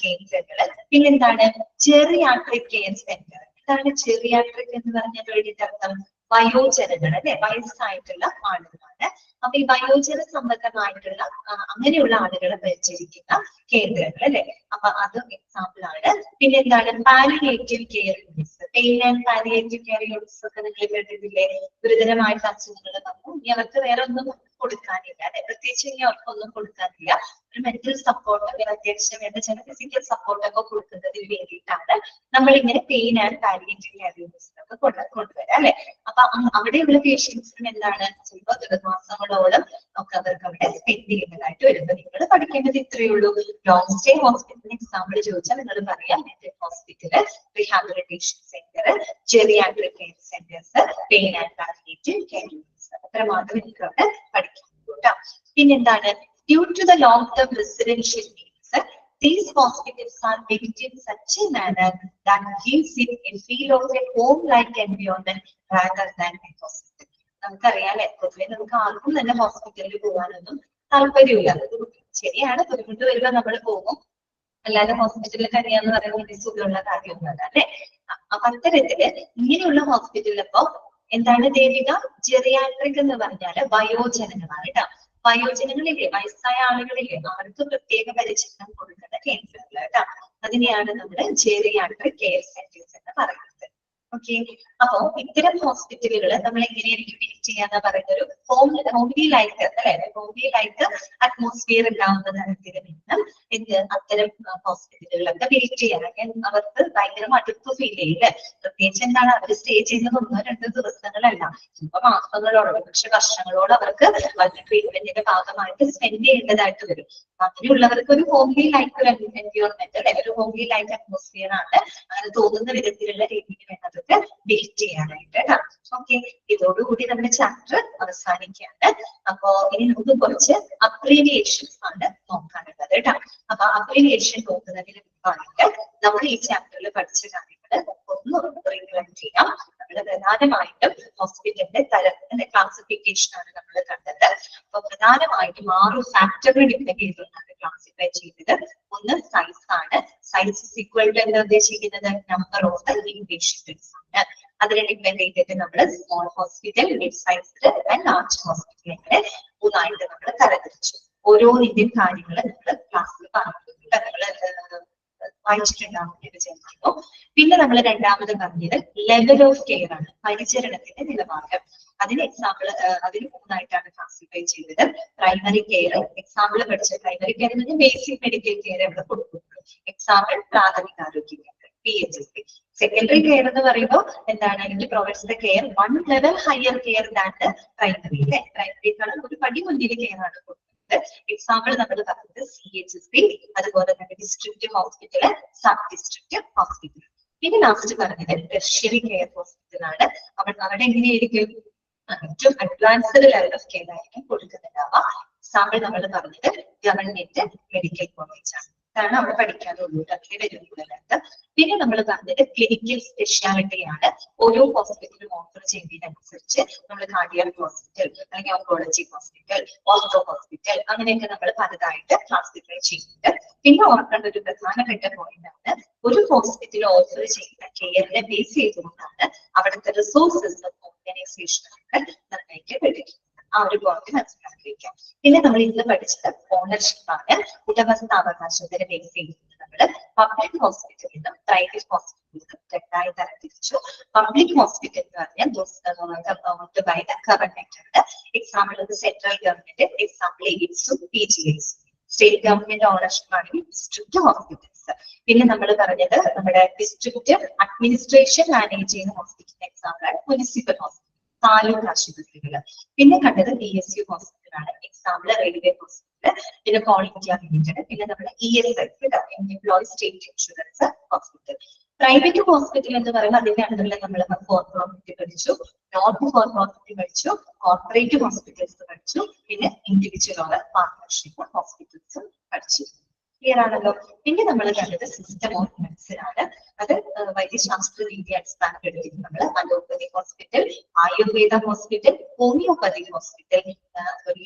കേന്ദ്രങ്ങള്. പിന്നെന്താണ്? Geriatric care centre. എന്താണ് ജെറിയാട്രിക് എന്ന് പറഞ്ഞാൽ വേണ്ടിയിട്ട് അർത്ഥം? വയോജനങ്ങൾ അല്ലെ, വയസ്സായിട്ടുള്ള ആളുകളാണ്. അപ്പൊ ഈ വയോജന സംബന്ധമായിട്ടുള്ള അങ്ങനെയുള്ള ആളുകളെ പരിചരിക്കുന്ന കേന്ദ്രങ്ങൾ അല്ലെ. അപ്പൊ അത് എക്സാമ്പിൾ ആണ്. പിന്നെന്താണ്? Palliative care units. Pain and palliative care units ഒക്കെ നിങ്ങൾ കേട്ടിട്ടില്ലേ? ഗുരുതരമായിട്ട് അസുഖങ്ങൾ വന്നു, ഇനി അവർക്ക് വേറെ ഒന്നും കൊടുക്കാനില്ല അല്ലെ, പ്രത്യേകിച്ച് ഇനി അവർക്കൊന്നും കൊടുക്കാനില്ല, ഒരു മെന്റൽ സപ്പോർട്ട് അല്ലെങ്കിൽ അത്യാവശ്യം വേണ്ട ചില ഫിസിക്കൽ സപ്പോർട്ടൊക്കെ കൊടുക്കുന്നതിന് വേണ്ടിയിട്ടാണ് നമ്മൾ ഇങ്ങനെ pain and palliative care units ഒക്കെ കൊണ്ടുവരാം അല്ലെ. അപ്പൊ അവിടെയുള്ള പേഷ്യൻസിന് എന്താണ്? ചിലപ്പോൾ മാസങ്ങളോളം ഒക്കെ അവർക്ക് അവിടെ സ്പെൻഡ് ചെയ്യുന്നതായിട്ട് വരുമ്പോൾ നിങ്ങൾ പഠിക്കേണ്ടത് ഇത്രയേ ഉള്ളൂ. ലോങ് സ്റ്റേ ഹോസ്പിറ്റലിന് എക്സാമ്പിൾ ചോദിച്ചാൽ നിങ്ങൾ പറയാം mental hospital, rehabilitation centre, geriatric care centres, pain and palliative care units. അത്ര മാത്രമേ നിങ്ങൾക്ക് അവിടെ പഠിക്കാൻ കേട്ടോ. പിന്നെന്താണ്? Due to the long term residential needs, these hospitals are built in such a manner that gives it a feel of a home-like environment rather than a hospital. നമുക്കറിയാം പൊതുവെ നമുക്ക് ആർക്കും തന്നെ ഹോസ്പിറ്റലിൽ പോകാനൊന്നും താല്പര്യമില്ല. ശരിയാണ്, ബുദ്ധിമുട്ട് വരുമ്പോൾ നമ്മൾ പോകും, അല്ലാതെ ഹോസ്പിറ്റലിൽ കഴിയാന്ന് പറയുന്നത് സുഖമുള്ള കാര്യമൊന്നുമല്ല അല്ലെ. അപ്പൊ അത്തരത്തില് ഇങ്ങനെയുള്ള ഹോസ്പിറ്റലിൽ ഇപ്പോ എന്താണ് ദേവിക? ജെറിയാട്രിക് എന്ന് പറഞ്ഞാല് വയോജനങ്ങളാണ് കേട്ടോ. വയോജനങ്ങളില്ലേ, വയസ്സായ ആളുകളില്ലേ, അവർക്ക് പ്രത്യേക പരിചരണം കൊടുക്കുന്ന കേന്ദ്രങ്ങൾ കേട്ടോ. അതിനെയാണ് നമ്മൾ ജെറിയാട്രിക് കെയർ സെന്റേഴ്സ് എന്ന് പറയുന്നത്. ഓക്കെ, അപ്പോ ഇത്തരം ഹോസ്പിറ്റലുകൾ നമ്മൾ എങ്ങനെയായിരിക്കും ബിൽഡ് ചെയ്യാന്ന് പറയുന്ന ഒരു ഹോംലി ലൈക്ക് അല്ലെ, ഹോംലി ലൈക്ക് അറ്റ്മോസ്ഫിയർ ഉണ്ടാവുന്ന തരത്തിൽ വേണം അത്തരം ഹോസ്പിറ്റലുകളൊക്കെ ബിൽഡ് ചെയ്യാനൊക്കെ. അവർക്ക് ഭയങ്കര മടുപ്പ് ഫീൽ ചെയ്യില്ലേ? പ്രത്യേകിച്ച് എന്താണ്, അവർ സ്റ്റേ ചെയ്യുന്നത് 1-2 ദിവസങ്ങളല്ല, ചിലപ്പോ മാസങ്ങളോളം, പക്ഷെ വർഷങ്ങളോളം അവർക്ക് അവരുടെ ട്രീറ്റ്മെന്റിന്റെ ഭാഗമായിട്ട് സ്പെൻഡ് ചെയ്യേണ്ടതായിട്ട് വരും. അങ്ങനെയുള്ളവർക്ക് ഒരു ഹോംലി ലൈക്ക് ഒരു എൻവയോൺമെന്റ് അല്ലെ, ഒരു ഹോംലി ലൈക്ക് അറ്റ്മോസ്ഫിയർ ആണ് അങ്ങനെ തോന്നുന്ന വിധത്തിലുള്ള രീതിയിൽ വേണ്ടതൊക്കെ ബിൽഡ് ചെയ്യാനായിട്ട് കേട്ടോ. ഓക്കെ, ഇതോടുകൂടി നമ്മുടെ ചാപ്റ്റർ അവസാനിക്കുകയാണ്. അപ്പോ ഇനി നമുക്ക് കുറച്ച് അബ്രീവിയേഷൻസ് ആണ് നോക്കാനുള്ളത് കേട്ടോ. അപ്പൊ അബ്രീവിയേഷൻ നോക്കുന്നതിന് മുമ്പായിട്ട് നമ്മൾ ഈ ചാപ്റ്ററിൽ പഠിച്ച കാര്യങ്ങൾ ഒന്ന് റീവൈൻഡ് ചെയ്യാം. നമ്മൾ പ്രധാനമായിട്ടും ഹോസ്പിറ്റലിന്റെ തരത്തിന്റെ ക്ലാസിഫിക്കേഷൻ ആണ് നമ്മൾ കണ്ടത്. അപ്പൊ പ്രധാനമായിട്ടും 6 ഫാക്ടറിനെ ഡിപ്പെൻഡ് ചെയ്തിട്ടാണ് ക്ലാസിഫൈ ചെയ്തത്. ഒന്ന് സൈസ് ആണ്. സൈസ് ഇസ് ഈക്വൽ ടു എന്താ ഉദ്ദേശിക്കുന്നത്? നമ്പർ ഓഫ് ദ ഇൻപേഷ്യന്റ്സ് ആണ്. അതിനെ ഡിപ്പെൻഡ് ചെയ്തിട്ട് നമ്മൾ small hospital, mid sized and large hospital അങ്ങനെ 3ആയിട്ട് നമ്മൾ തരംതിരിച്ചു. ഓരോ ഇന്ത്യൻ കാര്യങ്ങൾ നമ്മൾ ക്ലാസ്സിൽ പറഞ്ഞിട്ടുണ്ട്, നമ്മൾ വായിച്ചിട്ടുണ്ടാവും എന്ന് വിചാരിക്കുന്നു. പിന്നെ നമ്മൾ രണ്ടാമത് പറഞ്ഞത് ലെവൽ ഓഫ് കെയർ ആണ്, പരിചരണത്തിന്റെ നിലവാരം. അതിന് എക്സാമ്പിൾ, അതിന് 3ആയിട്ടാണ് ക്ലാസിഫൈ ചെയ്തത്. പ്രൈമറി കെയർ, എക്സാമ്പിൾ പഠിച്ച പ്രൈമറി കെയർ എന്ന് പറഞ്ഞാൽ ബേസിക് മെഡിക്കൽ കെയർ എവിടെ കൊടുക്കുന്നു. എക്സാമ്പിൾ പ്രാഥമിക ആരോഗ്യ കേന്ദ്രം PHC. സെക്കൻഡറി കെയർ എന്ന് പറയുമ്പോൾ എന്താണ്, it provides the care 1 level higher care than primary അല്ലെ. പ്രൈമറിക്കാളും ഒരു പടി മുന്നിൽ കെയർ ആണ് കൊടുക്കുന്നത്. എക്സാമ്പിൾ നമ്മൾ പറഞ്ഞത് CHC, അതുപോലെ തന്നെ district hospital, sub district hospital. പിന്നെ ലാസ്റ്റ് പറഞ്ഞത് ടെർഷ്യറി കെയർ ഹോസ്പിറ്റൽ ആണ്. അവിടെ എങ്ങനെയായിരിക്കും, ഏറ്റവും അഡ്വാൻസ്ഡ് ലെവൽ ഓഫ് കെയർ ആയിരിക്കും കൊടുക്കുന്നുണ്ടാവുക. എക്സാമ്പിൾ നമ്മൾ പറഞ്ഞത് ഗവൺമെന്റ് മെഡിക്കൽ കോളേജ് ആണ്, കാരണം അവിടെ പഠിക്കാനുള്ളൂ, അതിൽ വരുന്നുള്ളതായിട്ട്. പിന്നെ നമ്മൾ പറഞ്ഞത് ക്ലിനിക്കൽ സ്പെഷ്യാലിറ്റി ആണ്. ഓരോ ഹോസ്പിറ്റലും ഓഫർ ചെയ്യുന്നതിനനുസരിച്ച് നമ്മൾ കാർഡിയാക് ഹോസ്പിറ്റൽ അല്ലെങ്കിൽ ഓങ്കോളജി ഹോസ്പിറ്റൽ, ഓർത്തോ ഹോസ്പിറ്റൽ അങ്ങനെയൊക്കെ നമ്മൾ പലതായിട്ട് ക്ലാസിഫൈ ചെയ്യുന്നുണ്ട്. പിന്നെ ഓർക്കേണ്ട ഒരു പ്രധാനപ്പെട്ട പോയിന്റ് ആണ്, ഒരു ഹോസ്പിറ്റൽ ഓഫർ ചെയ്യുന്ന കെയറിനെ ബേസ് ചെയ്തുകൊണ്ടാണ് അവിടുത്തെ റിസോഴ്സസും ഓർഗനൈസേഷനും ഒക്കെ നിർണ്ണയിക്കപ്പെട്ടിരിക്കുന്നത്. ആ ഒരു പോയിന്റ് മനസ്സിലാക്കിയിരിക്കാം. പിന്നെ നമ്മൾ ഇന്ന് പഠിച്ചത് ഓണർഷിപ്പ് ആണ്. ഉടമസ്ഥാവകാശത്തിന് ബേസ് ചെയ്തിട്ട് നമ്മൾ പബ്ലിക് ഹോസ്പിറ്റലിൽ നിന്നും പ്രൈവറ്റ് ഹോസ്പിറ്റലിൽ നിന്നും രണ്ടായി തരംതിരിച്ചു. പബ്ലിക് ഹോസ്പിറ്റൽ എന്ന് പറഞ്ഞാൽ ഓwned ബൈ ദ ഗവൺമെന്റ് ആണ്. എക്സാമ്പിൾ സെൻട്രൽ ഗവൺമെന്റ്, എക്സാമ്പിൾ എയ്ഡ്സും PGIs. സ്റ്റേറ്റ് ഗവൺമെന്റ് ഓണർഷിപ്പ് ആണെങ്കിൽ ഡിസ്ട്രിക്ട് ഹോസ്പിറ്റൽസ്. പിന്നെ നമ്മൾ പറഞ്ഞത് നമ്മുടെ ഡിസ്ട്രിക്ട് അഡ്മിനിസ്ട്രേഷൻ മാനേജ് ചെയ്യുന്ന ഹോസ്പിറ്റൽ എക്സാമ്പിൾ ആണ് മുനിസിപ്പൽ ഹോസ്പിറ്റൽ, താലൂക്ക് ആശുപത്രികള്. പിന്നെ കണ്ടത് PSU ഹോസ്പിറ്റൽ ആണ്, എക്സാമ്പിൾ റെയിൽവേ ഹോസ്പിറ്റൽ. പിന്നെ ഓൾ ഇന്ത്യ ലിമിറ്റഡ്. പിന്നെ നമ്മുടെ ESI employee state insurance hospital. Private hospital എന്ന് പറയുമ്പോൾ അതിന്റെ അണ്ടറിൽ നമ്മൾ ഫോർ പ്രോഫിറ്റ് പഠിച്ചു, നോട്ട് ഫോർ പ്രോഫിറ്റ് പഠിച്ചു, കോർപ്പറേറ്റ് ഹോസ്പിറ്റൽസ് പഠിച്ചു, പിന്നെ ഇൻഡിവിജ്വൽ ഓർ പാർട്ണർഷിപ്പ് ഹോസ്പിറ്റൽസ് പഠിച്ചു. ക്ലിയർ ആണല്ലോ. പിന്നെ നമ്മൾ കണ്ടത് സിസ്റ്റം ഓഫ് മെഡിസിൻ ആണ്. അത് വൈദ്യശാസ്ത്ര രീതി അടിസ്ഥാനപ്പെടുത്തിയിട്ട് നമ്മൾ allopathy hospital, Ayurveda hospital, homeopathy hospital,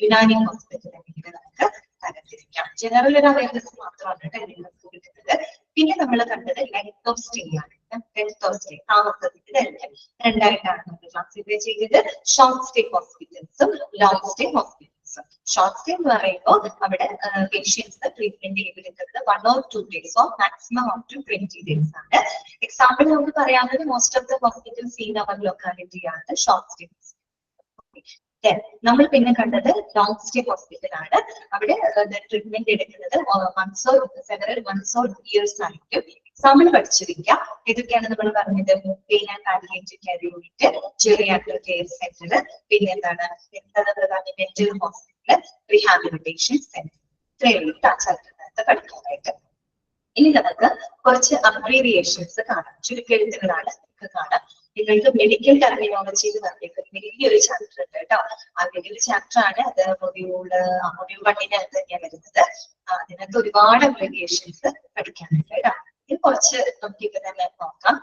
Unani hospital എന്നിങ്ങനെ നമുക്ക് തരംതിരിക്കാം. ജനറൽ ഒരു അവയർനെസ് മാത്രമാണ് കേട്ടോ നിങ്ങൾക്ക് കിട്ടുന്നത്. പിന്നെ നമ്മൾ കണ്ടത് ലെങ്ത് ഓഫ് സ്റ്റേ ആണ്. ലെങ്ത് ഓഫ് സ്റ്റേ, താമസത്തിന്റെ ദൈർഘ്യം രണ്ടായിട്ടാണ് നമ്മൾ ക്ലാസിഫൈ ചെയ്തത്. ഷോർട്ട് സ്റ്റേ ഹോസ്പിറ്റൽസും ലോങ് സ്റ്റേ ഹോസ്പിറ്റൽസും. ഷോർട്ട് സ്റ്റേ എന്ന് പറയുമ്പോൾ അവിടെ പേഷ്യൻസ് ട്രീറ്റ്മെന്റ് ചെയ്തിരിക്കുന്നത് 1 or 2 days or maximum up to 20 days ആണ്. എക്സാമ്പിൾ നമുക്ക് പറയാവുന്നത് most of the hospitals in our locality ആണ് ഷോർട്ട് സ്റ്റേ. നമ്മൾ പിന്നെ കണ്ടത് ലോങ് സ്റ്റേ ഹോസ്പിറ്റൽ ആണ്. അവിടെ ട്രീറ്റ്മെന്റ് എടുക്കുന്നത് സെവറൽ മന്ത്സ് ഓർ ഇയേഴ്സ് ആയിരിക്കും. എക്സാമ്പിൾ പഠിച്ചിരിക്കാം. ഇതൊക്കെയാണ് നമ്മൾ പറഞ്ഞത്: pain and palliative care unit, geriatric care centre, പിന്നെ എന്താണ് മെന്റൽ ഹോസ്പിറ്റൽ, റീഹാബിലിറ്റേഷൻ സെന്റർ. ഇത്രയുള്ള ചാപ്റ്ററിനകത്ത് പഠിക്കാനായിട്ട്. ഇനി നമുക്ക് കുറച്ച് അബ്രീവിയേഷൻസ് കാണാം, ചുരുക്കെഴുത്തുകളാണ് നമുക്ക് കാണാം. നിങ്ങൾക്ക് മെഡിക്കൽ ടെർമിനോളജി എന്ന് പറഞ്ഞിട്ട് വലിയൊരു ചാപ്റ്റർ ഉണ്ട് കേട്ടോ. ആ വലിയൊരു ചാപ്റ്റർ ആണ്. അത് മൊഡ്യൂൾ 1-ന് തന്നെയാണ് വരുന്നത്. അതിനകത്ത് ഒരുപാട് അബ്രീവിയേഷൻസ് പഠിക്കാനുണ്ട് കേട്ടോ. ഇത് കുറച്ച് നമുക്ക് ഇപ്പൊ തന്നെ നോക്കാം.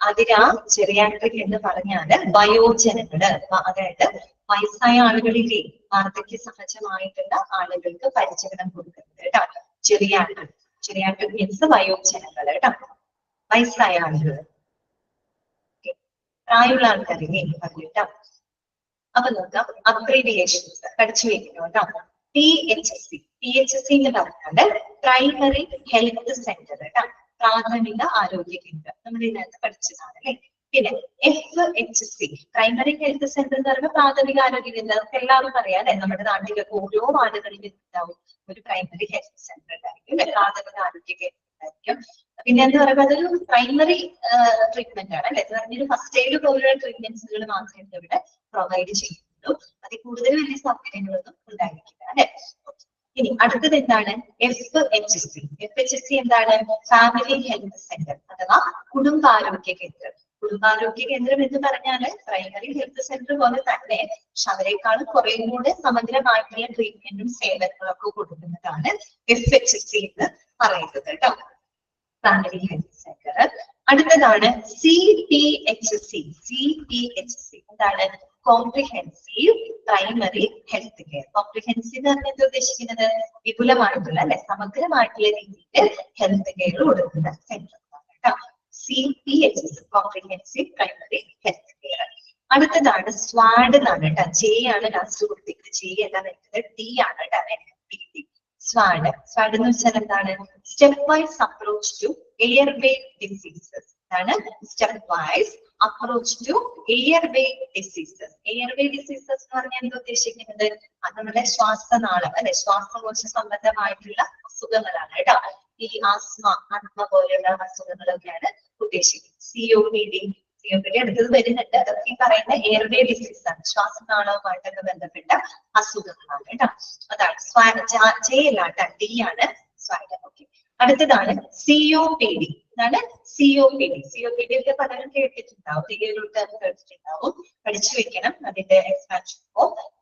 അതിനാ ജെറിയാട്രിക് എന്ന് പറഞ്ഞാല് വയോജനങ്ങള്, അതായത് വയസ്സായ ആളുകളിലെ വാർദ്ധക്യ സഹജമായിട്ടുള്ള ആളുകൾക്ക് പരിചരണം കൊടുക്കുന്നത് കേട്ടോ. ജെറിയാട്രിക്, ജെറിയാട്രിക് മീൻസ് വയോജനങ്ങള് കേട്ടോ, വയസ്സായ ആളുകൾ. പ്രായമുള്ള ആൾക്കാരില്ലേ പറഞ്ഞിട്ടാ. അപ്പൊ നോക്കാം അബ്രീവിയേഷൻസ് പഠിച്ചു വെക്കണം കേട്ടോ. PHSC എന്ന് പറഞ്ഞാൽ പ്രൈമറി ഹെൽത്ത് സെന്റർ കേട്ടോ, പ്രാഥമിക ആരോഗ്യ കേന്ദ്രം. നമ്മൾ ഇതിനകത്ത് പഠിച്ചതാണ് അല്ലെ. പിന്നെ FHC പ്രൈമറി ഹെൽത്ത് സെന്റർ എന്ന് പറയുമ്പോൾ പ്രാഥമിക ആരോഗ്യ കേന്ദ്രം. നമുക്ക് എല്ലാവരും അറിയാം അല്ലെ, നമ്മുടെ നാട്ടിലൊക്കെ ഓരോ വാർഡുകളിൽ ഉണ്ടാവും ഒരു പ്രൈമറി ഹെൽത്ത് സെന്റർ ഉണ്ടായിരിക്കും അല്ലെ, പ്രാഥമിക ആരോഗ്യ കേന്ദ്രം ഉണ്ടായിരിക്കും. പിന്നെ എന്താ പറയുക, അതൊരു പ്രൈമറി ട്രീറ്റ്മെന്റ് ആണ് അല്ലെ. പറഞ്ഞൊരു ഫസ്റ്റ് എയ്ഡ് പോലുള്ള ട്രീറ്റ്മെന്റ്സുകൾ മാത്രമേ ഇവിടെ പ്രൊവൈഡ് ചെയ്യുന്നുള്ളൂ. അതിൽ കൂടുതൽ വലിയ സൗകര്യങ്ങളൊന്നും ഉണ്ടായിരിക്കില്ല അല്ലെ. ഇനി അടുത്തത് എന്താണ് FHC എന്താണ്? ഫാമിലി ഹെൽത്ത് സെന്റർ അഥവാ കുടുംബാരോഗ്യ കേന്ദ്രം. കുടുംബാരോഗ്യ കേന്ദ്രം എന്ന് പറഞ്ഞാൽ പ്രൈമറി ഹെൽത്ത് സെന്റർ പോലെ തന്നെ, പക്ഷെ അവരെക്കാളും കുറെ കൂടെ സമഗ്രമായിട്ടുള്ള ട്രീറ്റ്മെന്റും സേവനങ്ങളും ഒക്കെ കൊടുക്കുന്നതാണ് FHC എന്ന് പറയുന്നത് കേട്ടോ, ഫാമിലി ഹെൽത്ത് സെന്റർ. അടുത്തതാണ് CPHC എന്താണ്? Comprehensive primary health care. Comprehensive എന്ന് പറഞ്ഞാൽ ഉദ്ദേശിക്കുന്നത് വിപുലമായിട്ടുള്ള അല്ലെ, സമഗ്രമായിട്ടുള്ള രീതിയിൽ ഹെൽത്ത് കെയർ കൊടുക്കുന്ന സെന്റർ കേട്ടോ. CPHC comprehensive primary health care. അടുത്തതാണ് സ്വാഡ് എന്നാണ് കേട്ടോ. J ആണ് ലാസ്റ്റ് കൊടുത്തിരിക്കുന്നത്. J അല്ല വരുന്നത്, D ആണ് കേട്ടോ. സ്വാഡ് എന്ന് വെച്ചാൽ എന്താണ്? Step wise approach to airway diseases. എന്താണ് step wise approach to airway diseases. Airway diseases എന്ന് പറഞ്ഞാൽ എന്താ ഉദ്ദേശിക്കുന്നത്? അത് നമ്മുടെ ശ്വാസനാളം അല്ലെ, ശ്വാസകോശ സംബന്ധമായിട്ടുള്ള അസുഖങ്ങളാണ് കേട്ടോ. ഈ ആസ്മ പോലെയുള്ള അസുഖങ്ങളൊക്കെയാണ് ഉദ്ദേശിക്കുന്നത്. COPD അടുത്തത് വരുന്നുണ്ട്. അതൊക്കെ ഈ പറയുന്ന എയർവേ ഡിസീസ് ആണ്, ശ്വാസനാളവുമായിട്ടൊക്കെ ബന്ധപ്പെട്ട അസുഖങ്ങളാണ് കേട്ടോ. അതാണ് J അല്ലാട്ട, D ആണ് സ്വാഡ്. ഓക്കെ. അടുത്തതാണ് COPD. എന്താണ് COPD ഒക്കെ പലരും കേട്ടിട്ടുണ്ടാവും, കേട്ടിട്ടുണ്ടാവും, പഠിച്ചു വെക്കണം. അതിന്റെ expansion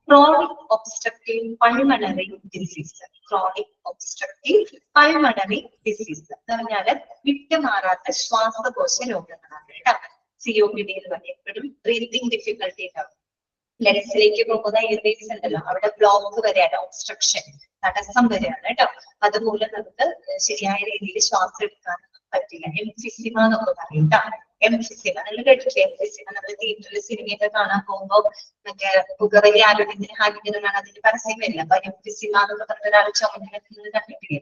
chronic obstructive pulmonary disease. Chronic obstructive pulmonary disease എന്ന് പറഞ്ഞാല് വിട്ടുമാറാത്ത ശ്വാസകോശ രോഗങ്ങളാണ് കേട്ടോ. COPD എന്ന് പറഞ്ഞാൽ എപ്പോഴും ബ്രീതിങ് ഡിഫിക്കൽട്ടി ഉണ്ടാവും. ലങ്സിലേക്ക് പോകുന്ന എയർവേസ് ഉണ്ടല്ലോ, അവിടെ ബ്ലോക്ക് വരെയാണ്, ഒബ്സ്ട്രക്ഷൻ തടസ്സം വരെയാണ് കേട്ടോ. അതുപോലെ നമുക്ക് ശരിയായ രീതിയിൽ ശ്വാസം എടുക്കാൻ പറ്റില്ല. എംഫിസിമ എന്നൊക്കെ പറയും കേട്ടോ. എംഫിസിമ നിങ്ങൾ കേട്ടിട്ടില്ലേ? എംഫിസിമ നമ്മൾ തിയേറ്ററിൽ സിനിമയൊക്കെ കാണാൻ പോകുമ്പോൾ മറ്റേ പുകവലി ആരോഗ്യത്തിന് ഹാനികരമാണ് അതിന് പരസ്യം വരില്ല. അപ്പൊ എംഫിസിമ എന്നൊക്കെ പറഞ്ഞ ഒരാൾ ചുമതല കണ്ടിട്ടില്ലേ?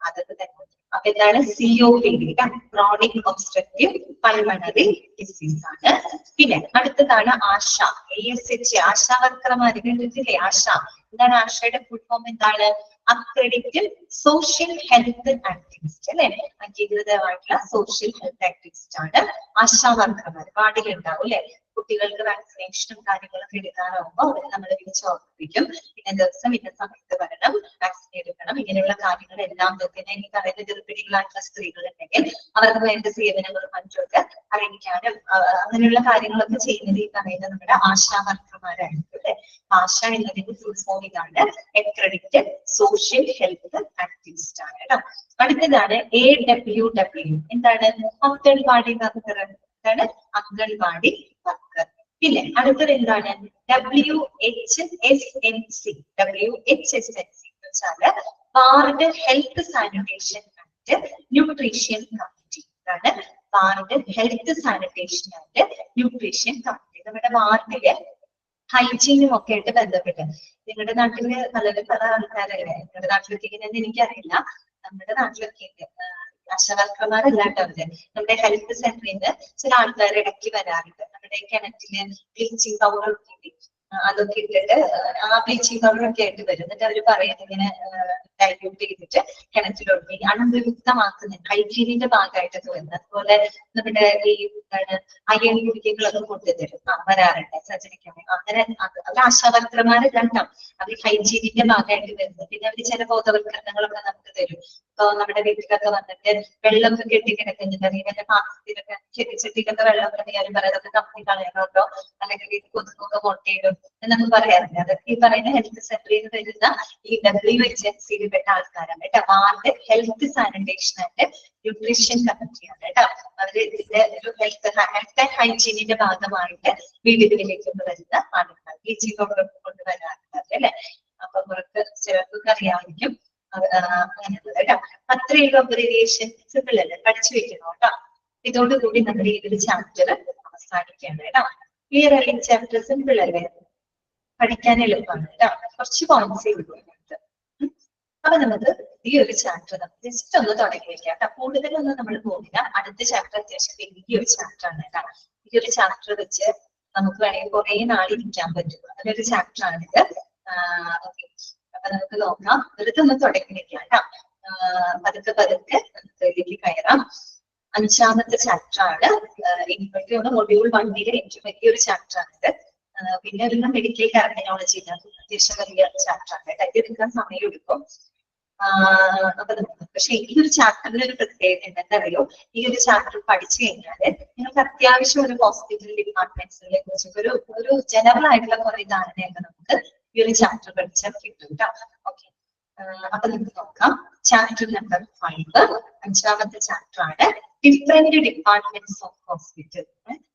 അതൊക്കെ തന്നെ. അപ്പൊ എന്താണ് COPD? Chronic obstructive pulmonary disease ആണ്. പിന്നെ അടുത്തതാണ് ആശ, ASH, ആശാ വർക്കർമാര് കേട്ടിട്ടില്ലേ? ആശ എന്താണ്? ആശയുടെ ഫുൾ ഫോം എന്താണ്? അക്രഡിറ്റഡ് സോഷ്യൽ ഹെൽത്ത് ആക്ടിവിസ്റ്റ് അല്ലെ, അംഗീകൃതമായിട്ടുള്ള സോഷ്യൽ ഹെൽത്ത് ആക്ടിവിസ്റ്റ് ആണ് ആശാ വർക്കർമാർ. വാർഡിലുണ്ടാവും അല്ലെ, കുട്ടികൾക്ക് വാക്സിനേഷനും കാര്യങ്ങളൊക്കെ എടുക്കാനാവുമ്പോൾ അവരെ നമ്മൾ വിളിച്ച് ഓർമ്മിപ്പിക്കും. ഇന്ന ദിവസം ഇന്ന സമയത്ത് വരണം, വാക്സിൻ എടുക്കണം, ഇങ്ങനെയുള്ള കാര്യങ്ങളെല്ലാം. പിന്നെ ഈ പറയുന്ന ഗർഭിണികളായിട്ടുള്ള സ്ത്രീകൾ ഉണ്ടെങ്കിൽ അവർക്ക് വേണ്ട സേവനങ്ങളും മറ്റൊക്കെ അറിയിക്കാനും അങ്ങനെയുള്ള കാര്യങ്ങളൊക്കെ ചെയ്യുന്നത് ഈ പറയുന്ന നമ്മുടെ ആശാ വർക്കർമാരായിരിക്കും അല്ലെ. ആശ എന്നതിന്റെ ഫുൾ ഫോം ഇതാണ്, അക്രഡിറ്റഡ് സോഷ്യൽ ഹെൽത്ത് ആക്ടിവിസ്റ്റ് ആണ് കേട്ടോ. അടുത്തതാണ് AWW. എന്താണ്? അംഗൻവാടി വർക്കർ. എന്താണ്? അംഗൻവാടി വർക്കർ. പിന്നെ അടുത്തത് എന്താണ്? WHSNC. WHSNC എന്ന് വെച്ചാല് ward health sanitation and nutrition committee. എന്താണ്? Ward health sanitation and nutrition committee. നമ്മുടെ വാർഡില് ഹൈജീനും ഒക്കെ ആയിട്ട് ബന്ധപ്പെട്ട്. നിങ്ങളുടെ നാട്ടില് പലരും പല ആൾക്കാരല്ലേ, നിങ്ങളുടെ നാട്ടിലൊക്കെ ഇങ്ങനെയെന്ന് എനിക്കറിയില്ല. നമ്മുടെ നാട്ടിലൊക്കെ ഉണ്ട് ആശാവർക്കർമാരല്ലാട്ടോ അവര്. നമ്മുടെ ഹെൽത്ത് സെന്ററിൽ നിന്ന് ചില ആൾക്കാർ ഇടയ്ക്ക് വരാറുണ്ട്. നമ്മുടെ കിണറ്റില് ബ്ലീച്ചിങ് പൗഡർ ഒക്കെ അതൊക്കെ ഇട്ടിട്ട് ആ ബ്ലീച്ചിങ് പൗഡർ ഒക്കെ ആയിട്ട് വരും. എന്നിട്ട് അവര് പറയുന്നത് ഇങ്ങനെ ഡൈല്യൂട്ട് ചെയ്തിട്ട് കിണറ്റിലൊഴുകി അണുവിമുക്തമാക്കുന്ന ഹൈജീനിന്റെ ഭാഗമായിട്ടൊക്കെ വരുന്നത്. അതുപോലെ നമ്മുടെ ഈ അയൺ ഗുളികകളൊക്കെ കൊണ്ടുതരും, വരാറുണ്ട് സർജറിക്ക്. അങ്ങനെ അവർ ആശാവർക്കർമാരെ രണ്ടാം അവർ ഹൈജീനിന്റെ ഭാഗമായിട്ട് വരുന്നത്. പിന്നെ അവർ ചില ബോധവൽക്കരണങ്ങളൊക്കെ നമുക്ക് തരും. ഇപ്പൊ നമ്മുടെ വീട്ടിലൊക്കെ വന്നിട്ട് വെള്ളമൊക്കെ കെട്ടിക്കിടക്കുന്നുണ്ട്, അതിന്റെ പാത്രത്തിലൊക്കെ ചെടിച്ചട്ടിയിലൊക്കെ വെള്ളം കെട്ടിയാലും പറയാം അതൊക്കെ കമ്പനി കളയണോട്ടോ, അല്ലെങ്കിൽ കൊതുകൊക്കെ മുട്ടയിടും എന്നൊക്കെ പറയാറുണ്ട്. അതൊക്കെ ഈ പറയുന്ന ഹെൽത്ത് സെന്ററിൽ നിന്ന് വരുന്ന ഈ WHSNCയിൽ പെട്ട ആൾക്കാരാണ് കേട്ടോ. Ward health sanitation and nutrition കമ്മിറ്റിയാണ് കേട്ടോ. അവര് ഇതിന്റെ ഒരു ഹെൽത്ത് ആൻഡ് ഹൈജീനിന്റെ ഭാഗമായിട്ട് വീടുകളിലേക്ക് വരുന്ന ആളുകൾ ബ്ലീച്ചിങ് പൗഡർ കൊണ്ടുവരാറുണ്ട് അല്ലെ. അപ്പൊ അവർക്ക് ചിലർക്കൊക്കെ അറിയാമായിരിക്കും അങ്ങനെയുള്ളത് കേട്ടോ. അത്രയുള്ള അബ്രീവിയേഷൻ സിമ്പിൾ അല്ലേ, പഠിച്ചു വെക്കണം കേട്ടോ. ഇതോടുകൂടി നമ്മുടെ ഈ ഒരു ചാപ്റ്റർ അവസാനിക്കുകയാണ് കേട്ടോ. ക്ലിയർ അല്ലേ? ചാപ്റ്റർ സിമ്പിൾ അല്ലേ? പഠിക്കാൻ എളുപ്പമാണ് കേട്ടോ. കുറച്ച് പോയിന്റ്സേ ഉള്ളൂ ഇതിനകത്ത്. അപ്പൊ നമുക്ക് ഈ ഒരു ചാപ്റ്റർ നമുക്ക് ജസ്റ്റ് ഒന്ന് തുടങ്ങി വെക്കാം കേട്ടോ. കൂടുതലൊന്നും നമ്മൾ പോകുന്നില്ല. അടുത്ത ചാപ്റ്റർ അത്യാവശ്യം വലിയൊരു ചാപ്റ്റർ ആണ് കേട്ടോ. ഈ ഒരു ചാപ്റ്റർ വെച്ച് നമുക്ക് വേണമെങ്കിൽ കുറെ നാളിരിക്കാൻ പറ്റും. അതിലൊരു ചാപ്റ്റർ ആണിത്. ഓക്കെ, അപ്പൊ നമുക്ക് നോക്കാം. വെറുതെ ഒന്ന് തുടങ്ങി വെക്കാം കേട്ടോ. പതുക്കെ പതുക്കെ നമുക്ക് ഇതിലേക്ക് കയറാം. 5ാമത്തെ ചാപ്റ്റർ ആണ്. എനിക്ക് മൊഡ്യൂൾ 1-ലെ ഏറ്റവും വലിയൊരു ചാപ്റ്റർ ആണിത്. പിന്നെ ഒരു മെഡിക്കൽ ടെർമിനോളജി അത്യാവശ്യം വലിയ ചാപ്റ്റർ ആണ് കേട്ടോ. ഇത് എടുക്കാൻ സമയം എടുക്കും. അപ്പൊ പക്ഷെ ഈ ഒരു ചാപ്റ്ററിന് ഒരു പ്രത്യേകത എന്താണെന്നറിയോ? ഈ ഒരു ചാപ്റ്റർ പഠിച്ചു കഴിഞ്ഞാല് നിങ്ങൾക്ക് അത്യാവശ്യം ഒരു ഹോസ്പിറ്റൽ ഡിപ്പാർട്ട്മെന്റ്സിനെ കുറിച്ചൊക്കെ ഒരു ജനറൽ ആയിട്ടുള്ള കുറെ ധാരണയൊക്കെ നമുക്ക് ഈ ഒരു ചാപ്റ്റർ പഠിച്ചാൽ കിട്ടും കേട്ടോ. ഓക്കെ, അപ്പൊ നമുക്ക് നോക്കാം. ചാപ്റ്റർ നമ്പർ 5, 5ാമത്തെ ചാപ്റ്റർ ആണ്. Different departments of hospital.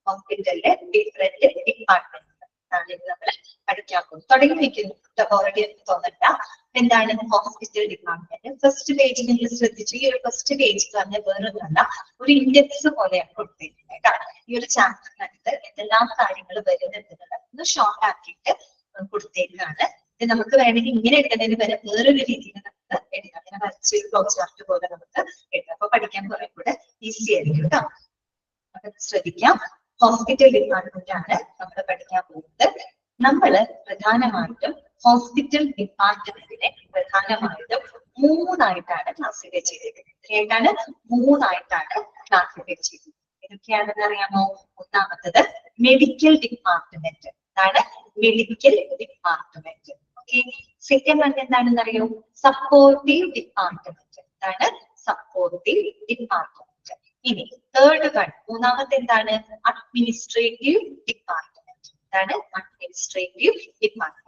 ഹോസ്പിറ്റലിലെ ഡിഫറെന്റ് ഡിപ്പാർട്ട്മെന്റ്സ് ആണ് നമ്മൾ പഠിക്കാൻ പോകുന്നത്. തുടങ്ങി വെക്കുന്നു ഓൾറെഡി എനിക്ക് തോന്നണ്ട. എന്താണ് ഹോസ്പിറ്റൽ ഡിപ്പാർട്ട്മെന്റ്? ഫസ്റ്റ് പേജിൽ നിങ്ങൾ ശ്രദ്ധിച്ചു. ഈ ഒരു ഫസ്റ്റ് പേജ് പറഞ്ഞ വേറൊന്നല്ല, ഒരു ഇൻഡെക്സ് പോലെയാണ് കൊടുത്തിരിക്കുന്നത് കേട്ടോ. ഈ ഒരു ചാപ്റ്ററിനകത്ത് എന്തെല്ലാം കാര്യങ്ങൾ വരുന്നുണ്ടെന്നുള്ളത് ഒന്ന് ഷോർട്ട് ആക്കിയിട്ട് കൊടുത്തേക്കാണ്. ഇത് നമുക്ക് വേണമെങ്കിൽ ഇങ്ങനെ എടുക്കുന്നതിന് വരെ വേറൊരു രീതിയിൽ നമുക്ക് എടുക്കാം. ഇങ്ങനെ വരച്ച് ഫ്ലോ ചാർട്ട് പോലെ നമുക്ക് എടുക്കാം. അപ്പൊ പഠിക്കാൻ കുറെ കൂടെ ഈസി ആയിരിക്കും കേട്ടോ. അപ്പൊ ശ്രദ്ധിക്കാം. ഹോസ്പിറ്റൽ ഡിപ്പാർട്ട്മെന്റ് ആണ് നമ്മൾ പഠിക്കാൻ പോകുന്നത്. നമ്മള് പ്രധാനമായിട്ടും ഹോസ്പിറ്റൽ ഡിപ്പാർട്ട്മെന്റിനെ പ്രധാനമായിട്ടും 3ആയിട്ടാണ് ക്ലാസിഫൈ ചെയ്തിരിക്കുന്നത്. 3ആയിട്ടാണ് ക്ലാസിഫൈ ചെയ്തിരിക്കുന്നത്. ഏതൊക്കെയാണെന്ന് അറിയാമോ? ഒന്നാമത്തത് മെഡിക്കൽ ഡിപ്പാർട്ട്മെന്റ്. അതാണ് medical department. Okay, second one എന്താണെന്ന് അറിയോ? Supportive department. അതാണ് സപ്പോർട്ടീവ് ഡിപ്പാർട്ട്മെന്റ്. ഇനി തേർഡ് വൺ, മൂന്നാമത്തെ എന്താണ്? Administrative department. അതാണ് അഡ്മിനിസ്ട്രേറ്റീവ് ഡിപ്പാർട്ട്മെന്റ്.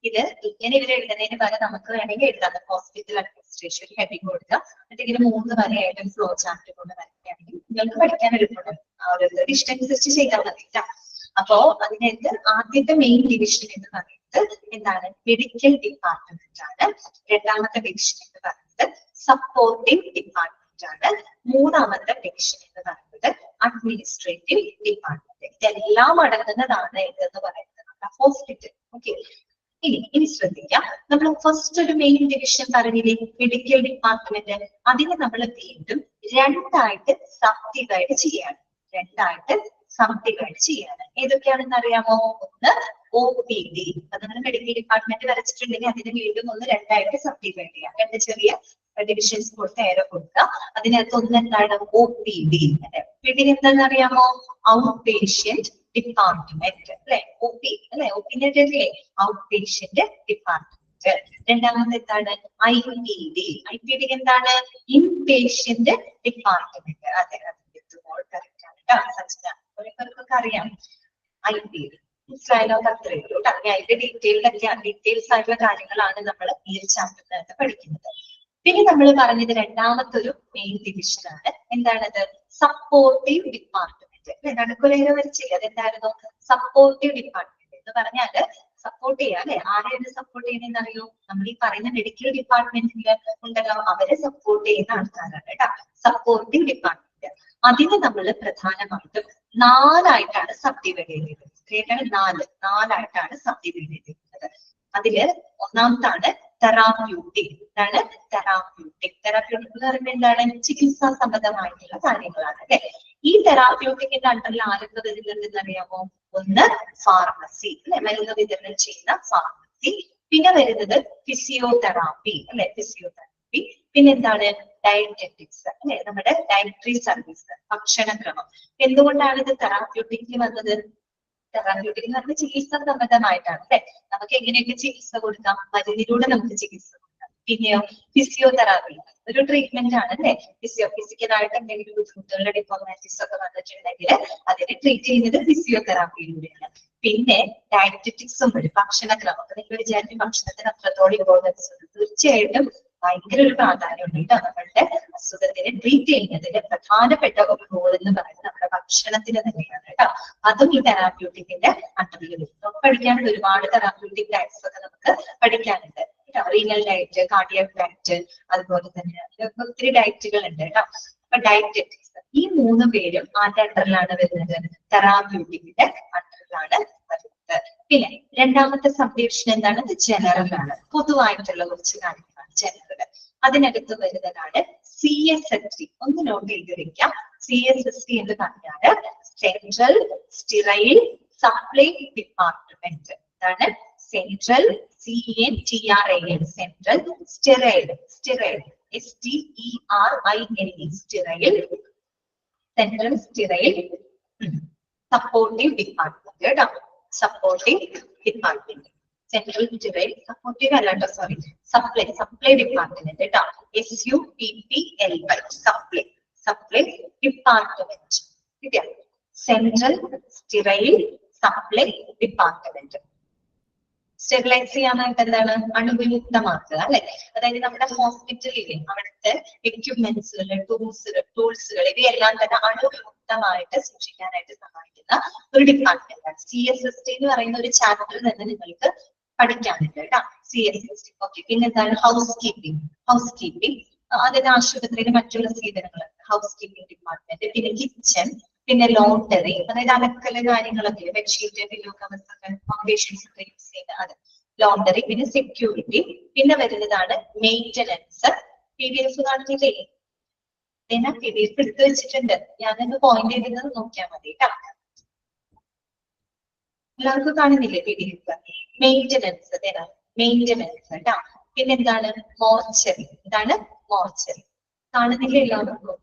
ഇത് ഇങ്ങനെ ഇവർ എഴുതുന്നതിന് പകരം നമുക്ക് വേണമെങ്കിൽ എഴുതാം. ഹോസ്പിറ്റൽ അഡ്മിനിസ്ട്രേഷൻ ഹെഡിങ് കൊടുക്കുക. എന്നിട്ട് ഇങ്ങനെ 3 വരെയായിട്ടും ഫ്ലോ ചാർട്ട് കൊണ്ട് വരയ്ക്കുകയാണെങ്കിൽ നിങ്ങൾക്ക് പഠിക്കാൻ എളുപ്പമുണ്ട്. ഓരോരുത്തരുടെ ഇഷ്ടമനുസരിച്ച് ചെയ്താൽ മതി. അപ്പോ അതിനകത്ത് ആദ്യത്തെ മെയിൻ ഡിവിഷൻ എന്ന് പറയുന്നത് എന്താണ്? മെഡിക്കൽ ഡിപ്പാർട്ട്മെന്റ് ആണ്. രണ്ടാമത്തെ ഡിവിഷൻ എന്ന് പറയുന്നത് സപ്പോർട്ടിംഗ് ഡിപ്പാർട്ട്മെന്റ് ആണ്. മൂന്നാമത്തെ ഡിവിഷൻ എന്ന് പറയുന്നത് അഡ്മിനിസ്ട്രേറ്റീവ് ഡിപ്പാർട്ട്മെന്റ്. ഇതെല്ലാം അടങ്ങുന്നതാണ് എന്ന് പറയുന്നത് നമ്മുടെ ഹോസ്പിറ്റൽ. ഓക്കെ, ഇനി ശ്രദ്ധിക്കാം. നമ്മൾ ഫസ്റ്റ് ഒരു മെയിൻ ഡിവിഷൻ പറഞ്ഞില്ലേ, മെഡിക്കൽ ഡിപ്പാർട്ട്മെന്റ്. അതിനെ നമ്മൾ വീണ്ടും 2ആയിട്ട് സബ്ഡിവൈഡ് ചെയ്യാണ്. ഏതൊക്കെയാണെന്ന് അറിയാമോ? ഒന്ന് OPD. അത് നമ്മൾ മെഡിക്കൽ ഡിപ്പാർട്ട്മെന്റ് വരച്ചിട്ടുണ്ടെങ്കിൽ അതിനെ വീണ്ടും ഒന്ന് 2ആയിട്ട് സബ്ഡിവൈഡ് ചെയ്യാം. 2 ചെറിയ ഡിവിഷൻസ് കൊടുത്ത് ഏറെ കൊടുക്കുക. അതിനകത്ത് ഒന്ന് എന്താണ്? OPD. OPD എന്താണെന്ന് അറിയാമോ? Out patient department. അല്ലെ? OP അല്ലെ? OPD out patient department. രണ്ടാമത് എന്താണ്? IPD. IPD എന്താണ്? Inpatient department. അതെ, കറക്റ്റ് ആണ് കേട്ടോ. സച്ചിന ഓരോരുത്തർക്കൊക്കെ അറിയാം IPD. മനസ്സിലായാലോ? അത്രയേ ഉള്ളൂ. അതിന്റെ ഡീറ്റെയിൽസ് ആയിട്ടുള്ള കാര്യങ്ങളാണ് നമ്മൾ ഈ ഒരു ചാപ്റ്ററിനകത്ത് പഠിക്കുന്നത്. പിന്നെ നമ്മൾ പറഞ്ഞത് രണ്ടാമത്തെ ഒരു മെയിൻ ഡിവിഷൻ ആണ്. എന്താണത്? Supportive department. നടുക്കുലേര വരച്ചില്ല, അതെന്തായിരുന്നു? സപ്പോർട്ടീവ് ഡിപ്പാർട്ട്മെന്റ് എന്ന് പറഞ്ഞാല് സപ്പോർട്ട് ചെയ്യാം അല്ലെ? ആരെയാണ് സപ്പോർട്ട് ചെയ്യുന്നതെന്ന് അറിയോ? നമ്മൾ ഈ പറയുന്ന മെഡിക്കൽ ഡിപ്പാർട്ട്മെന്റിൽ ഉണ്ടല്ലോ, അവരെ സപ്പോർട്ട് ചെയ്യുന്ന ആൾക്കാരാണ് കേട്ടോ. Supportive department. അതിനെ നമ്മൾ പ്രധാനമായിട്ടും 4ആയിട്ടാണ് സബ്ഡിവൈഡ് ചെയ്തിരിക്കുന്നത്. 4ആയിട്ടാണ് സബ്ഡിവൈഡ് ചെയ്തിരിക്കുന്നത്. അതില് ഒന്നാമത്താണ് തെറാപ്യൂട്ടിക്. എന്താണ്? തെറാപ്യൂട്ടിക്. തെറാപ്യൂട്ടിക് എന്ന് പറയുമ്പോൾ എന്താണ്? ചികിത്സാ സംബന്ധമായിട്ടുള്ള കാര്യങ്ങളാണ് അല്ലെ? ഈ തെറാപ്യൂട്ടിക്കിന്റെ അണ്ടറിൽ ആരൊക്കെ വരുന്നുണ്ടെന്ന് അറിയാമോ? ഒന്ന് ഫാർമസി അല്ലെ, മരുന്ന് വിതരണം ചെയ്യുന്ന ഫാർമസി. പിന്നെ വരുന്നത് ഫിസിയോതെറാപ്പി അല്ലെ, ഫിസിയോതെറാപ്പി. പിന്നെ എന്താണ്? ഡയറ്ററ്റിക്സ് അല്ലെ, നമ്മുടെ ഡയറ്ററി സർവീസ്, ഭക്ഷണക്രമം. എന്തുകൊണ്ടാണ് ഇത് തെറാപ്യൂട്ടിക്കിൽ വന്നത്? തെറാപ്യൂട്ടിക് എന്ന് പറഞ്ഞാൽ ചികിത്സാ സംബന്ധമായിട്ടാണ് അല്ലെ? നമുക്ക് എങ്ങനെയൊക്കെ ചികിത്സ കൊടുക്കാം? മരുന്നിലൂടെ നമുക്ക് ചികിത്സ കൊടുക്കാം. പിന്നെയോ ഫിസിയോതെറാപ്പി ഒരു ട്രീറ്റ്മെന്റ് ആണ് അല്ലെ? ഫിസിക്കലായിട്ട് എന്തെങ്കിലും ബുദ്ധിമുട്ടുകളുടെ ഡിഫോർമാലിറ്റീസ് ഒക്കെ വന്നിട്ടുണ്ടെങ്കിൽ അതിനെ ട്രീറ്റ് ചെയ്യുന്നത് ഫിസിയോതെറാപ്പിയിലൂടെയാണ്. പിന്നെ ഡയറ്ററ്റിക്സും ഒരു ഭക്ഷണക്രമം. നിങ്ങൾ വിചാരിക്കും ഭക്ഷണത്തിന് അത്രത്തോളം ഇമ്പോർട്ടൻസ് ഉണ്ട്. തീർച്ചയായിട്ടും ഭയങ്കര ഒരു പ്രാധാന്യമുണ്ട് കേട്ടോ. നമ്മളുടെ അസുഖത്തിനെ ട്രീറ്റ് ചെയ്യുന്നതിന്റെ പ്രധാനപ്പെട്ട ഒരു റോൾ എന്ന് പറയുന്നത് നമ്മുടെ ഭക്ഷണത്തിന് തന്നെയാണ് കേട്ടോ. അതും ഈ തെറാപ്യൂട്ടിക്കിന്റെ അണ്ടറിൽ വരും. നമുക്ക് പഠിക്കാനുള്ള ഒരുപാട് തെറാപ്യൂട്ടിക് ഡയറ്റ്സ് ഒക്കെ നമുക്ക് പഠിക്കാനുണ്ട്. റീനൽ ഡയറ്റ്, കാർഡിയാക് ഡയറ്റ്, അതുപോലെ തന്നെ ഒത്തിരി ഡയറ്റുകൾ ഉണ്ട് കേട്ടോ. അപ്പൊ ഡയറ്ററ്റിക്സ് ഈ 3 പേരും ആരുടെ അണ്ടറിലാണ് വരുന്നത്? തെറാപ്യൂട്ടിക്കിന്റെ അണ്ടറിലാണ് വരുന്നത്. പിന്നെ രണ്ടാമത്തെ സബ് ഡിവിഷൻ എന്താണ്? ജനറൽ ആണ്. പൊതുവായിട്ടുള്ള കുറച്ച് കാര്യങ്ങളാണ് ജനറൽ. അതിനകത്ത് വരുന്നതാണ് CSST. ഒന്ന് നോട്ട് ചെയ്ത് വെക്കാം. CSST എന്ന് പറഞ്ഞാല് സെൻട്രൽ സ്റ്റെറൈൽ സപ്ലൈ ഡിപ്പാർട്ട്മെന്റ്. ഇതാണ് central CENTRAL central sterile STERILE sterile central sterile supportive department കേട്ടോ. Supportive department central sterile supportive അല്ലാട്ടോ, സോറി, സപ്ലൈ ഡിപ്പാർട്ട്മെന്റ് കേട്ടോ. SUPPLY supply department. Central sterile supply department. Sterilise ചെയ്യാനായിട്ട് എന്താണ്? അണുവിമുക്തമാക്കുക അല്ലെ. അതായത് നമ്മുടെ ഹോസ്പിറ്റലിലെ അവിടുത്തെ എക്യുപ്മെന്റ്സുകൾ, ടൂൾസുകൾ ഇവയെല്ലാം തന്നെ അണുവിമുക്തമായിട്ട് സൂക്ഷിക്കാനായിട്ട് സഹായിക്കുന്ന ഒരു ഡിപ്പാർട്ട്മെന്റ് ആണ്. CSST എന്ന് പറയുന്ന ഒരു ചാപ്റ്ററിൽ നിന്ന് നിങ്ങൾക്ക് പഠിക്കാനുണ്ട് കേട്ടോ. CSST. ഓക്കെ. പിന്നെ എന്താണ്? ഹൗസ് കീപ്പിംഗ് അതായത് ആശുപത്രിയിലെ മറ്റുള്ള സേവനങ്ങൾ, ഹൗസ് കീപ്പിംഗ് ഡിപ്പാർട്ട്മെന്റ്. പിന്നെ കിച്ചൺ, പിന്നെ ലോണ്ടറി, അതായത് അലക്കല് കാര്യങ്ങളൊക്കെ, ബെഡ്ഷീറ്റ്, പില്ലോ കവേഴ്സ് ഒക്കെ ഫൗണ്ടേഷൻസ് ഒക്കെ യൂസ് ചെയ്യുന്ന അത് ലോണ്ടറി. പിന്നെ സെക്യൂരിറ്റി. പിന്നെ വരുന്നതാണ് മെയിന്റനൻസ്. PDF കാണുന്നില്ലേ? ഞാൻ PDF എടുത്ത് വെച്ചിട്ടുണ്ട്. ഞാനൊന്ന് പോയിന്റ് ചെയ്തത് നോക്കിയാൽ മതി കേട്ടോ. എല്ലാവർക്കും കാണുന്നില്ലേ PDF? മെയിന്റനൻസ് കേട്ടോ. പിന്നെന്താണ്? മോർച്ചറി. ഇതാണ് മോർച്ചറി. കാണുന്നില്ലേ എല്ലാവർക്കും?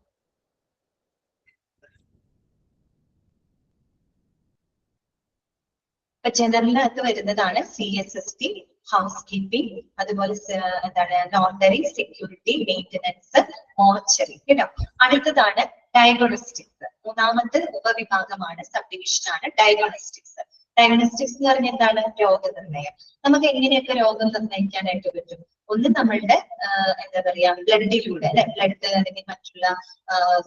ഇപ്പൊ ജനറലിനകത്ത് വരുന്നതാണ് CSST, ഹൗസ് കീപ്പിംഗ്, അതുപോലെ എന്താണ് ലോണ്ടറി, സെക്യൂരിറ്റി, മെയിന്റനൻസ്, മോർച്ചറി കേട്ടോ. അടുത്തതാണ് ഡയഗ്നോസ്റ്റിക്സ്. മൂന്നാമത്തെ ഉപവിഭാഗമാണ്, സബ് ഡിവിഷൻ ആണ് ഡയഗ്നോസ്റ്റിക്സ്. ഡയഗ്നോസ്റ്റിക്സ് എന്ന് പറഞ്ഞാൽ എന്താണ്? രോഗനിർണയം. നമുക്ക് എങ്ങനെയൊക്കെ രോഗം നിർണ്ണയിക്കാനായിട്ട് പറ്റും? ഒന്ന് നമ്മളുടെ എന്താ പറയാ ബ്ലഡിലൂടെ അല്ലെ, ബ്ലഡ് അല്ലെങ്കിൽ മറ്റുള്ള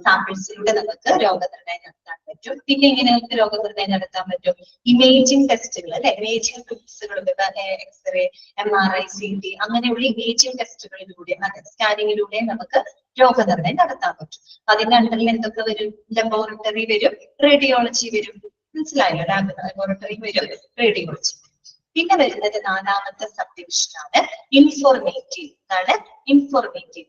സാമ്പിൾസിലൂടെ നമുക്ക് രോഗനിർണയം നടത്താൻ പറ്റും. പിന്നെ എങ്ങനെ നമുക്ക് രോഗനിർണയം നടത്താൻ പറ്റും? ഇമേജിംഗ് ടെസ്റ്റുകൾ അല്ലെ, ഇമേജിംഗ് ടൂൾസുകൾ, എക്സ്റേ, MRI, CT അങ്ങനെയുള്ള ഇമേജിംഗ് ടെസ്റ്റുകളിലൂടെ, സ്കാനിങ്ങിലൂടെ നമുക്ക് രോഗനിർണയം നടത്താൻ പറ്റും. അതിന്റെ അണ്ടറിൽ എന്തൊക്കെ വരും? ലബോറട്ടറി വരും, റേഡിയോളജി വരും. മനസ്സിലായല്ലോ? ലബോറട്ടറി വരും, റേഡിയോളജി. പിന്നെ വരുന്നത് നാലാമത്തെ സബ് ഡിവിഷനാണ് ഇൻഫോർമേറ്റീവ്.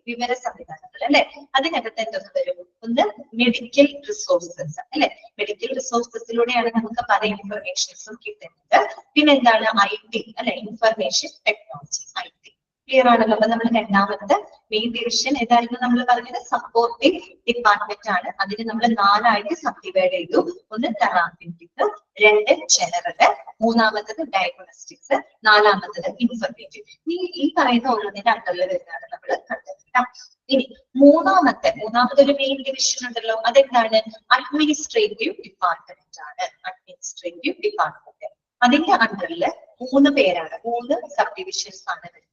വിവര സംവിധാനങ്ങൾ അല്ലെ. അതിനകത്ത് എന്തൊക്കെ വരും? ഒന്ന് മെഡിക്കൽ റിസോഴ്സസ് അല്ലെ. മെഡിക്കൽ റിസോഴ്സസിലൂടെയാണ് നമുക്ക് പല ഇൻഫർമേഷൻസും കിട്ടുന്നത്. പിന്നെ എന്താണ്? IT അല്ലെ, ഇൻഫർമേഷൻ ടെക്നോളജി, IT. ക്ലിയർ ആണല്ലോ? അപ്പൊ നമ്മൾ രണ്ടാമത്തെ മെയിൻ ഡിവിഷൻ ഏതായിരുന്നു നമ്മൾ പറഞ്ഞത്? സപ്പോർട്ടിംഗ് ഡിപ്പാർട്ട്മെന്റ് ആണ്. അതിന് നമ്മൾ 4 ആയിട്ട് സബ് ഡിവൈഡ് ചെയ്തു. ഒന്ന് തെറാപ്യൂട്ടിക്, 2 ജനറൽ, മൂന്നാമത്തത് ഡയഗ്നോസ്റ്റിക്സ്, നാലാമത്തത് ഇൻഫർമേറ്റീവ്. ഈ പറയുന്ന ഓരോന്നിന്റെ അണ്ടറിൽ വരുന്നതാണ് നമ്മൾ കണ്ടത്. ഇനി മൂന്നാമത്തെ ഒരു മെയിൻ ഡിവിഷൻ ഉണ്ടല്ലോ, അതെന്താണ്? അഡ്മിനിസ്ട്രേറ്റീവ് ഡിപ്പാർട്ട്മെന്റ് ആണ്. Administrative department. അതിന്റെ അണ്ടറിൽ 3 പേരാണ്, 3 സബ് ഡിവിഷൻസ് ആണ് വരുന്നത്.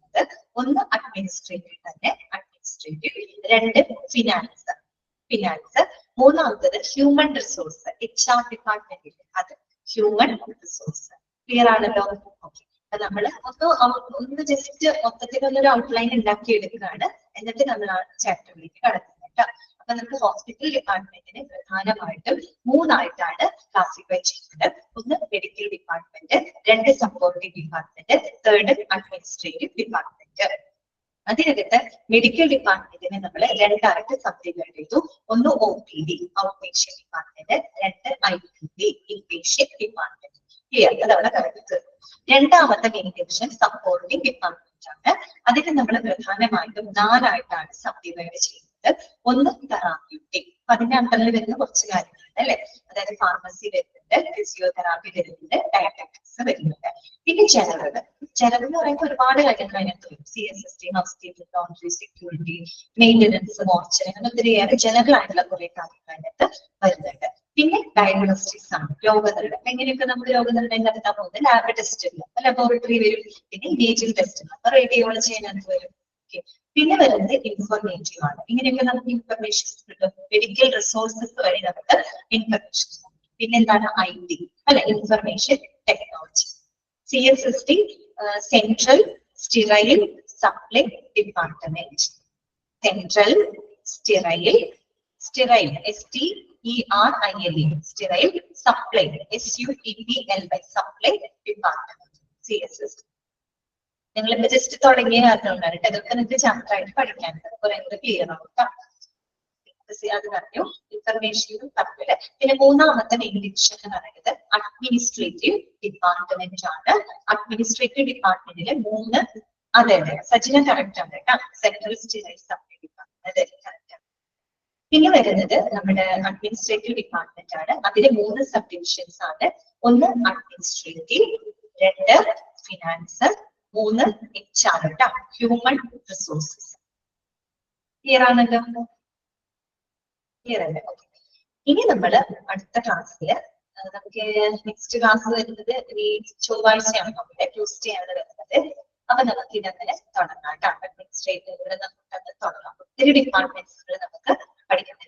ഒന്ന് അഡ്മിനിസ്ട്രേറ്റീവ് തന്നെ, അഡ്മിനിസ്ട്രേറ്റീവ്. 2 ഫിനാൻസ്. മൂന്നാമത്തത് ഹ്യൂമൻ റിസോഴ്സ്, HR ഡിപ്പാർട്ട്മെന്റിൽ അത് ഹ്യൂമൻ റിസോഴ്സ്. ക്ലിയർ ആണല്ലോ? ഓക്കെ. അപ്പൊ നമ്മള് ഒന്ന് ജസ്റ്റ് മൊത്തത്തിലൊന്നൊരു ഔട്ട്ലൈൻ ഉണ്ടാക്കി എടുക്കുകയാണ്. എന്നിട്ട് നമ്മൾ ആ ചാപ്റ്ററിലേക്ക് കടക്കുന്നത്. അപ്പൊ നമുക്ക് ഹോസ്പിറ്റൽ ഡിപ്പാർട്ട്മെന്റിനെ പ്രധാനമായിട്ടും 3 ആയിട്ടാണ് ക്ലാസിഫൈ ചെയ്യുന്നത്. ഒന്ന് medical department, 2 supporting department, 3 administrative department. അതിനകത്ത് മെഡിക്കൽ ഡിപ്പാർട്ട്മെന്റിനെ നമ്മൾ 2 ആയിട്ട് സബ് ഡിവൈഡ് ചെയ്തു. ഒന്ന് OPD, out patient department, 2 IPD, inpatient department. Clear? അതവിടെ കറക്റ്റ്. രണ്ടാമത്തെ മെയിൻ ഡിവിഷൻ സപ്പോർട്ടിംഗ് ഡിപ്പാർട്ട്മെന്റ് ആണ്. അതിന് നമ്മൾ പ്രധാനമായിട്ടും 4 ആയിട്ടാണ് സബ് ഡിവൈഡ് ചെയ്യുന്നത്. ഒന്ന് തെറാപ്യൂട്ടിക്, അതിന്റെ അണ്ടറിൽ വരുന്ന കുറച്ച് കാര്യങ്ങളുണ്ട് അല്ലെ. അതായത് ഫാർമസി വരുന്നുണ്ട്, ഫിസിയോതെറാപ്പി വരുന്നുണ്ട്, ഡയറ്ററ്റിക്സ് വരുന്നുണ്ട്. പിന്നെ ജനറൽ എന്ന് പറയുമ്പോൾ ഒരുപാട് കാര്യങ്ങൾ അതിനകത്ത് വരും. CSST, house keeping, laundry, security, maintenance, mortuary, അങ്ങനെ ഒത്തിരിയേറെ ജനറൽ ആയിട്ടുള്ള കുറെ കാര്യങ്ങൾ അതിനകത്ത് വരുന്നുണ്ട്. പിന്നെ ഡയഗ്നോസ്റ്റിക്സ് ആണ്, രോഗനിർണയം. എങ്ങനെയൊക്കെ നമുക്ക് രോഗനിർണയം നടത്താൻ പോകുന്നത്? ലാബ് ടെസ്റ്റുകൾ, ലബോറട്ടറി വരും. പിന്നെ ഇമേജിംഗ് ടെസ്റ്റുകൾ, അപ്പൊ റേഡിയോളജി അതിനകത്ത് വരും. പിന്നെ വരുന്നത് ഇൻഫർമേറ്റീവ് ആണ്. ഇങ്ങനെയൊക്കെ നമുക്ക് ഇൻഫർമേഷൻസ് കിട്ടും. മെഡിക്കൽ റിസോഴ്സസ് വഴി നമുക്ക് ഇൻഫർമേഷൻസ്. പിന്നെ എന്താണ്? IT അല്ലെ, information technology. CSST, central sterile supply department. Central sterile sterile, STERILE, sterile supply, SUPPLY, supply department, CSS. നിങ്ങളിപ്പോ ജസ്റ്റ് തുടങ്ങിയ കാരണമുണ്ടാണ് ഇതൊക്കെ നിങ്ങൾക്ക് ചാപ്റ്റർ ആയിട്ട് പഠിക്കാനുണ്ട്. കുറെ ക്ലിയർ ആവും. അത് പറഞ്ഞു ഇൻഫർമേഷനും തമ്മില്. പിന്നെ മൂന്നാമത്തെ മെയിൻ ഡിവിഷൻ എന്ന് പറയുന്നത് അഡ്മിനിസ്ട്രേറ്റീവ് ഡിപ്പാർട്ട്മെന്റ് ആണ്. അഡ്മിനിസ്ട്രേറ്റീവ് ഡിപ്പാർട്ട്മെന്റിലെ മൂന്ന്, അതെ സജിന കറക്റ്റ് ആണ് കേട്ടോ. സെൻട്രൽ സ്റ്റീറൈൽ സപ്ലൈ ഡിപ്പാർട്ട്മെന്റ്, അതെ കറക്റ്റ് ആണ്. പിന്നെ വരുന്നത് നമ്മുടെ അഡ്മിനിസ്ട്രേറ്റീവ് ഡിപ്പാർട്ട്മെന്റ് ആണ്. അതിലെ മൂന്ന് സബ് ഡിവിഷൻസ് ആണ്. ഒന്ന് അഡ്മിനിസ്ട്രേറ്റീവ്, രണ്ട് ഫിനാൻസ്, മൂന്ന് HR കേട്ടോ, ഹ്യൂമൻ റിസോഴ്സസ്. ക്ലിയർ ആണല്ലോ? ക്ലിയർ അല്ലേ? ഓക്കെ. ഇനി നമ്മള് അടുത്ത ക്ലാസ്സില് നമുക്ക് നെക്സ്റ്റ് ക്ലാസ് വരുന്നത് ഈ ചൊവ്വാഴ്ചയാണ്, നമ്മുടെ ട്യൂസ്ഡേ ആണ് വരുന്നത്. അപ്പൊ നമുക്ക് ഇതങ്ങനെ തുടങ്ങാം കേട്ടോ. അഡ്മിനിസ്ട്രേറ്റീവ് ഇവിടെ നമുക്ക് തുടങ്ങാം. ഒത്തിരി ഡിപ്പാർട്ട്മെന്റ്സുകൾ നമുക്ക് പഠിക്കുന്നത്.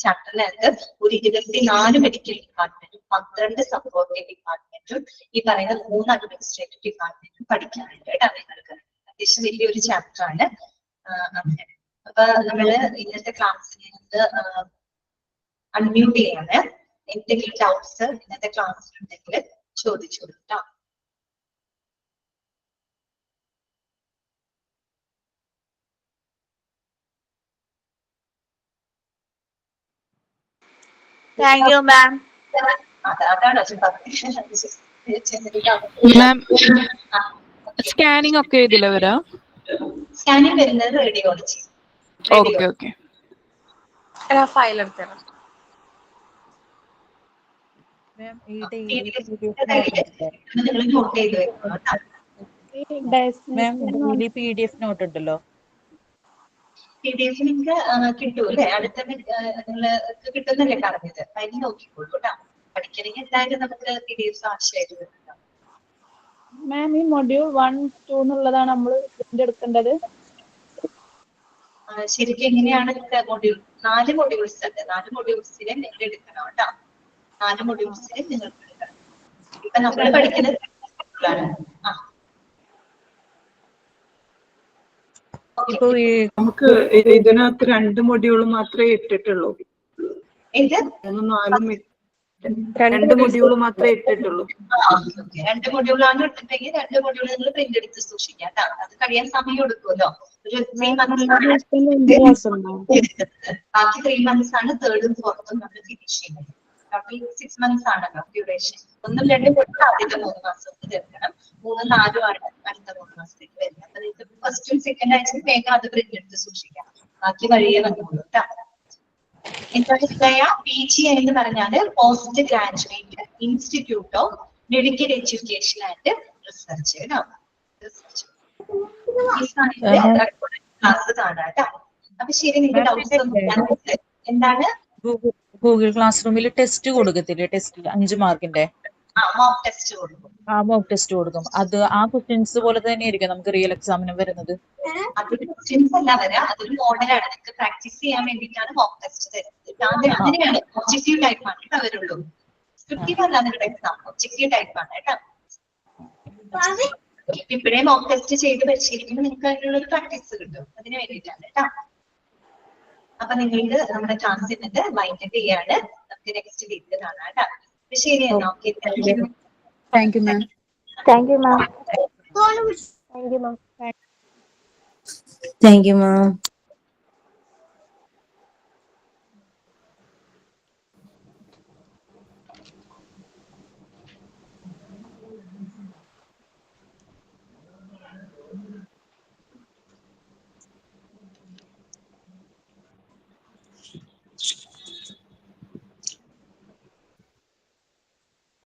ചാപ്റ്ററിനകത്ത് ഒരു 24 മെഡിക്കൽ ഡിപ്പാർട്ട്മെന്റും 12 സപ്പോർട്ടീവ് ഡിപ്പാർട്ട്മെന്റും ഈ പറയുന്ന 3 അഡ്മിനിസ്ട്രേറ്റീവ് ഡിപ്പാർട്ട്മെന്റും പഠിക്കാനുണ്ട് കേട്ടോ. നിങ്ങൾക്ക് അത്യാവശ്യം വലിയൊരു ചാപ്റ്റർ ആണ്. അങ്ങനെ അപ്പൊ നമ്മള് ഇന്നത്തെ ക്ലാസ്സിൽ അൺമ്യൂട്ട് ചെയ്യാണ്. എന്തെങ്കിലും ഡൗട്ട്സ് ഇന്നത്തെ ക്ലാസ്സിൽ ഉണ്ടെങ്കിൽ ചോദിച്ചു കേട്ടോ. Thank you ma'am. അതാണ് മാം സ്കാനിങ് ഒക്കെ ഇതിലെ വരാം. സ്കാനിങ് വരുന്നത് റേഡിയോളജി. Okay okay. ഫയൽ എടുത്തരാം. നിങ്ങൾ നോട്ട് ചെയ്ത് വെക്കണം കേട്ടോ. PDF നോട്ട് ഉണ്ടല്ലോ. PDF നിങ്ങൾക്ക് കിട്ടും അല്ലെ? അടുത്ത നിങ്ങൾക്ക് കിട്ടുന്നല്ലേ പറഞ്ഞത്. അതിന് നോക്കിക്കോളൂ കേട്ടോ. പഠിക്കണമെങ്കിൽ എന്തായാലും നമുക്ക് PDF ആവശ്യമായിട്ട് വരുന്നുണ്ടോ? മാം ഈ മൊഡ്യൂൾ 1, 2 എന്നുള്ളതാണ് നമ്മൾ എടുക്കേണ്ടത്. ശരിക്കും എങ്ങനെയാണ് മൊഡ്യൂൾ 4 മൊഡ്യൂൾസ് ഉണ്ട്. 4 മൊഡ്യൂൾസിനെ നിങ്ങൾ എടുക്കണം കേട്ടോ. 4 മൊഡ്യൂൾസിനെ നിങ്ങൾക്ക് എടുക്കണം. ഇപ്പൊ നമ്മൾ പഠിക്കുന്നത് ഇപ്പൊ നമുക്ക് ഇതിനകത്ത് 2 മൊഡ്യൂൾ മാത്രമേ ഇട്ടിട്ടുള്ളൂ. എന്ത് 2 മൊഡ്യൂൾ മാത്രമേ ഇട്ടിട്ടുള്ളൂ. 2 മൊഡ്യൂളാണ് ഇട്ടിട്ടെങ്കിൽ 2 മൊഡ്യൂൾ നിങ്ങൾ പ്രിന്റ് എടുത്ത് സൂക്ഷിക്കാം കേട്ടോ. അത് കഴിയാൻ സമയം എടുക്കുമല്ലോ. ഒരു 3 months ബാക്കി 3 months ആണ് തേർഡും ഫോർത്തും നമ്മൾ ഫിനിഷ് ചെയ്യുന്നത്. ബാക്കി 6 months ആണല്ലോ ഡ്യൂറേഷൻ. 1ഉം 2ഉം കൊടുത്ത് ആദ്യത്തെ 3 മാസത്തിൽ തീർക്കണം. 3ഉം 4ഉം ആണ് അടുത്ത 3 മാസത്തേക്ക് വരുന്നത്. അപ്പൊ നിങ്ങൾക്ക് ഫസ്റ്റും സെക്കൻഡ് ആഴ്ച വേഗം അത് പ്രിന്റ് എടുത്ത് സൂക്ഷിക്കാം. ബാക്കി വഴിയേ വന്നോളൂ കേട്ടോ. എന്താണ് PG എന്ന് പറഞ്ഞാല് post graduate institute of medical education and research കേട്ടോ. ക്ലാസ് കാണാം കേട്ടോ. അപ്പൊ ശരി, നിങ്ങൾക്ക് ഡൗട്ട്സ് എന്താണ്? ഗൂഗിൾ ക്ലാസ് റൂമിൽ ടെസ്റ്റ് കൊടുക്കത്തില്ലേ? ടെസ്റ്റ് 5 മാർക്കിന്റെ മോക്ക് ടെസ്റ്റ് കൊടുക്കും. മോക്ക് ടെസ്റ്റ് കൊടുക്കും. അത് ആ ക്വസ്റ്റ്യൻസ് പോലെ തന്നെ ആയിരിക്കും നമുക്ക് റിയൽ എക്സാമിന് വരുന്നത്. അതൊരു ക്വസ്റ്റ്യൻസ് അല്ല വരാ, അതൊരു മോഡലാണ്. നിങ്ങൾക്ക് പ്രാക്ടീസ് ചെയ്യാൻ വേണ്ടിയിട്ടാണ് മോക്ക് ടെസ്റ്റ് തരുന്നത്. അങ്ങനെയാണ്. ഒബ്ജക്റ്റീവ് ടൈപ്പ് ആണ് കേട്ടോ വരുള്ളൂ. സ്ക്രിപ്റ്റീവ് അല്ല നിങ്ങളുടെ എക്സാം, ഒബ്ജക്റ്റീവ് ടൈപ്പ് ആണ് കേട്ടോ. ഇപ്പോഴേ മോക്ക് ടെസ്റ്റ് ചെയ്ത് പരിശീലിക്കുമ്പോൾ നിങ്ങൾക്ക് അതിനുള്ള ഒരു പ്രാക്ടീസ് കിട്ടും. അതിന് വേണ്ടിയിട്ടാണ് കേട്ടോ. അപ്പൊ നിങ്ങൾക്ക് നമ്മുടെ ക്ലാസ് ഇന്നിട്ട് വൈൻഡ് അപ്പ് ചെയ്യാണ്. നമുക്ക് നെക്സ്റ്റ് വീക്കിൽ കാണാം കേട്ടോ. ശരി എന്നാ. Okay, thank you ma'am. Thank you ma'am. Thank you ma'am. Thank you, ma'am.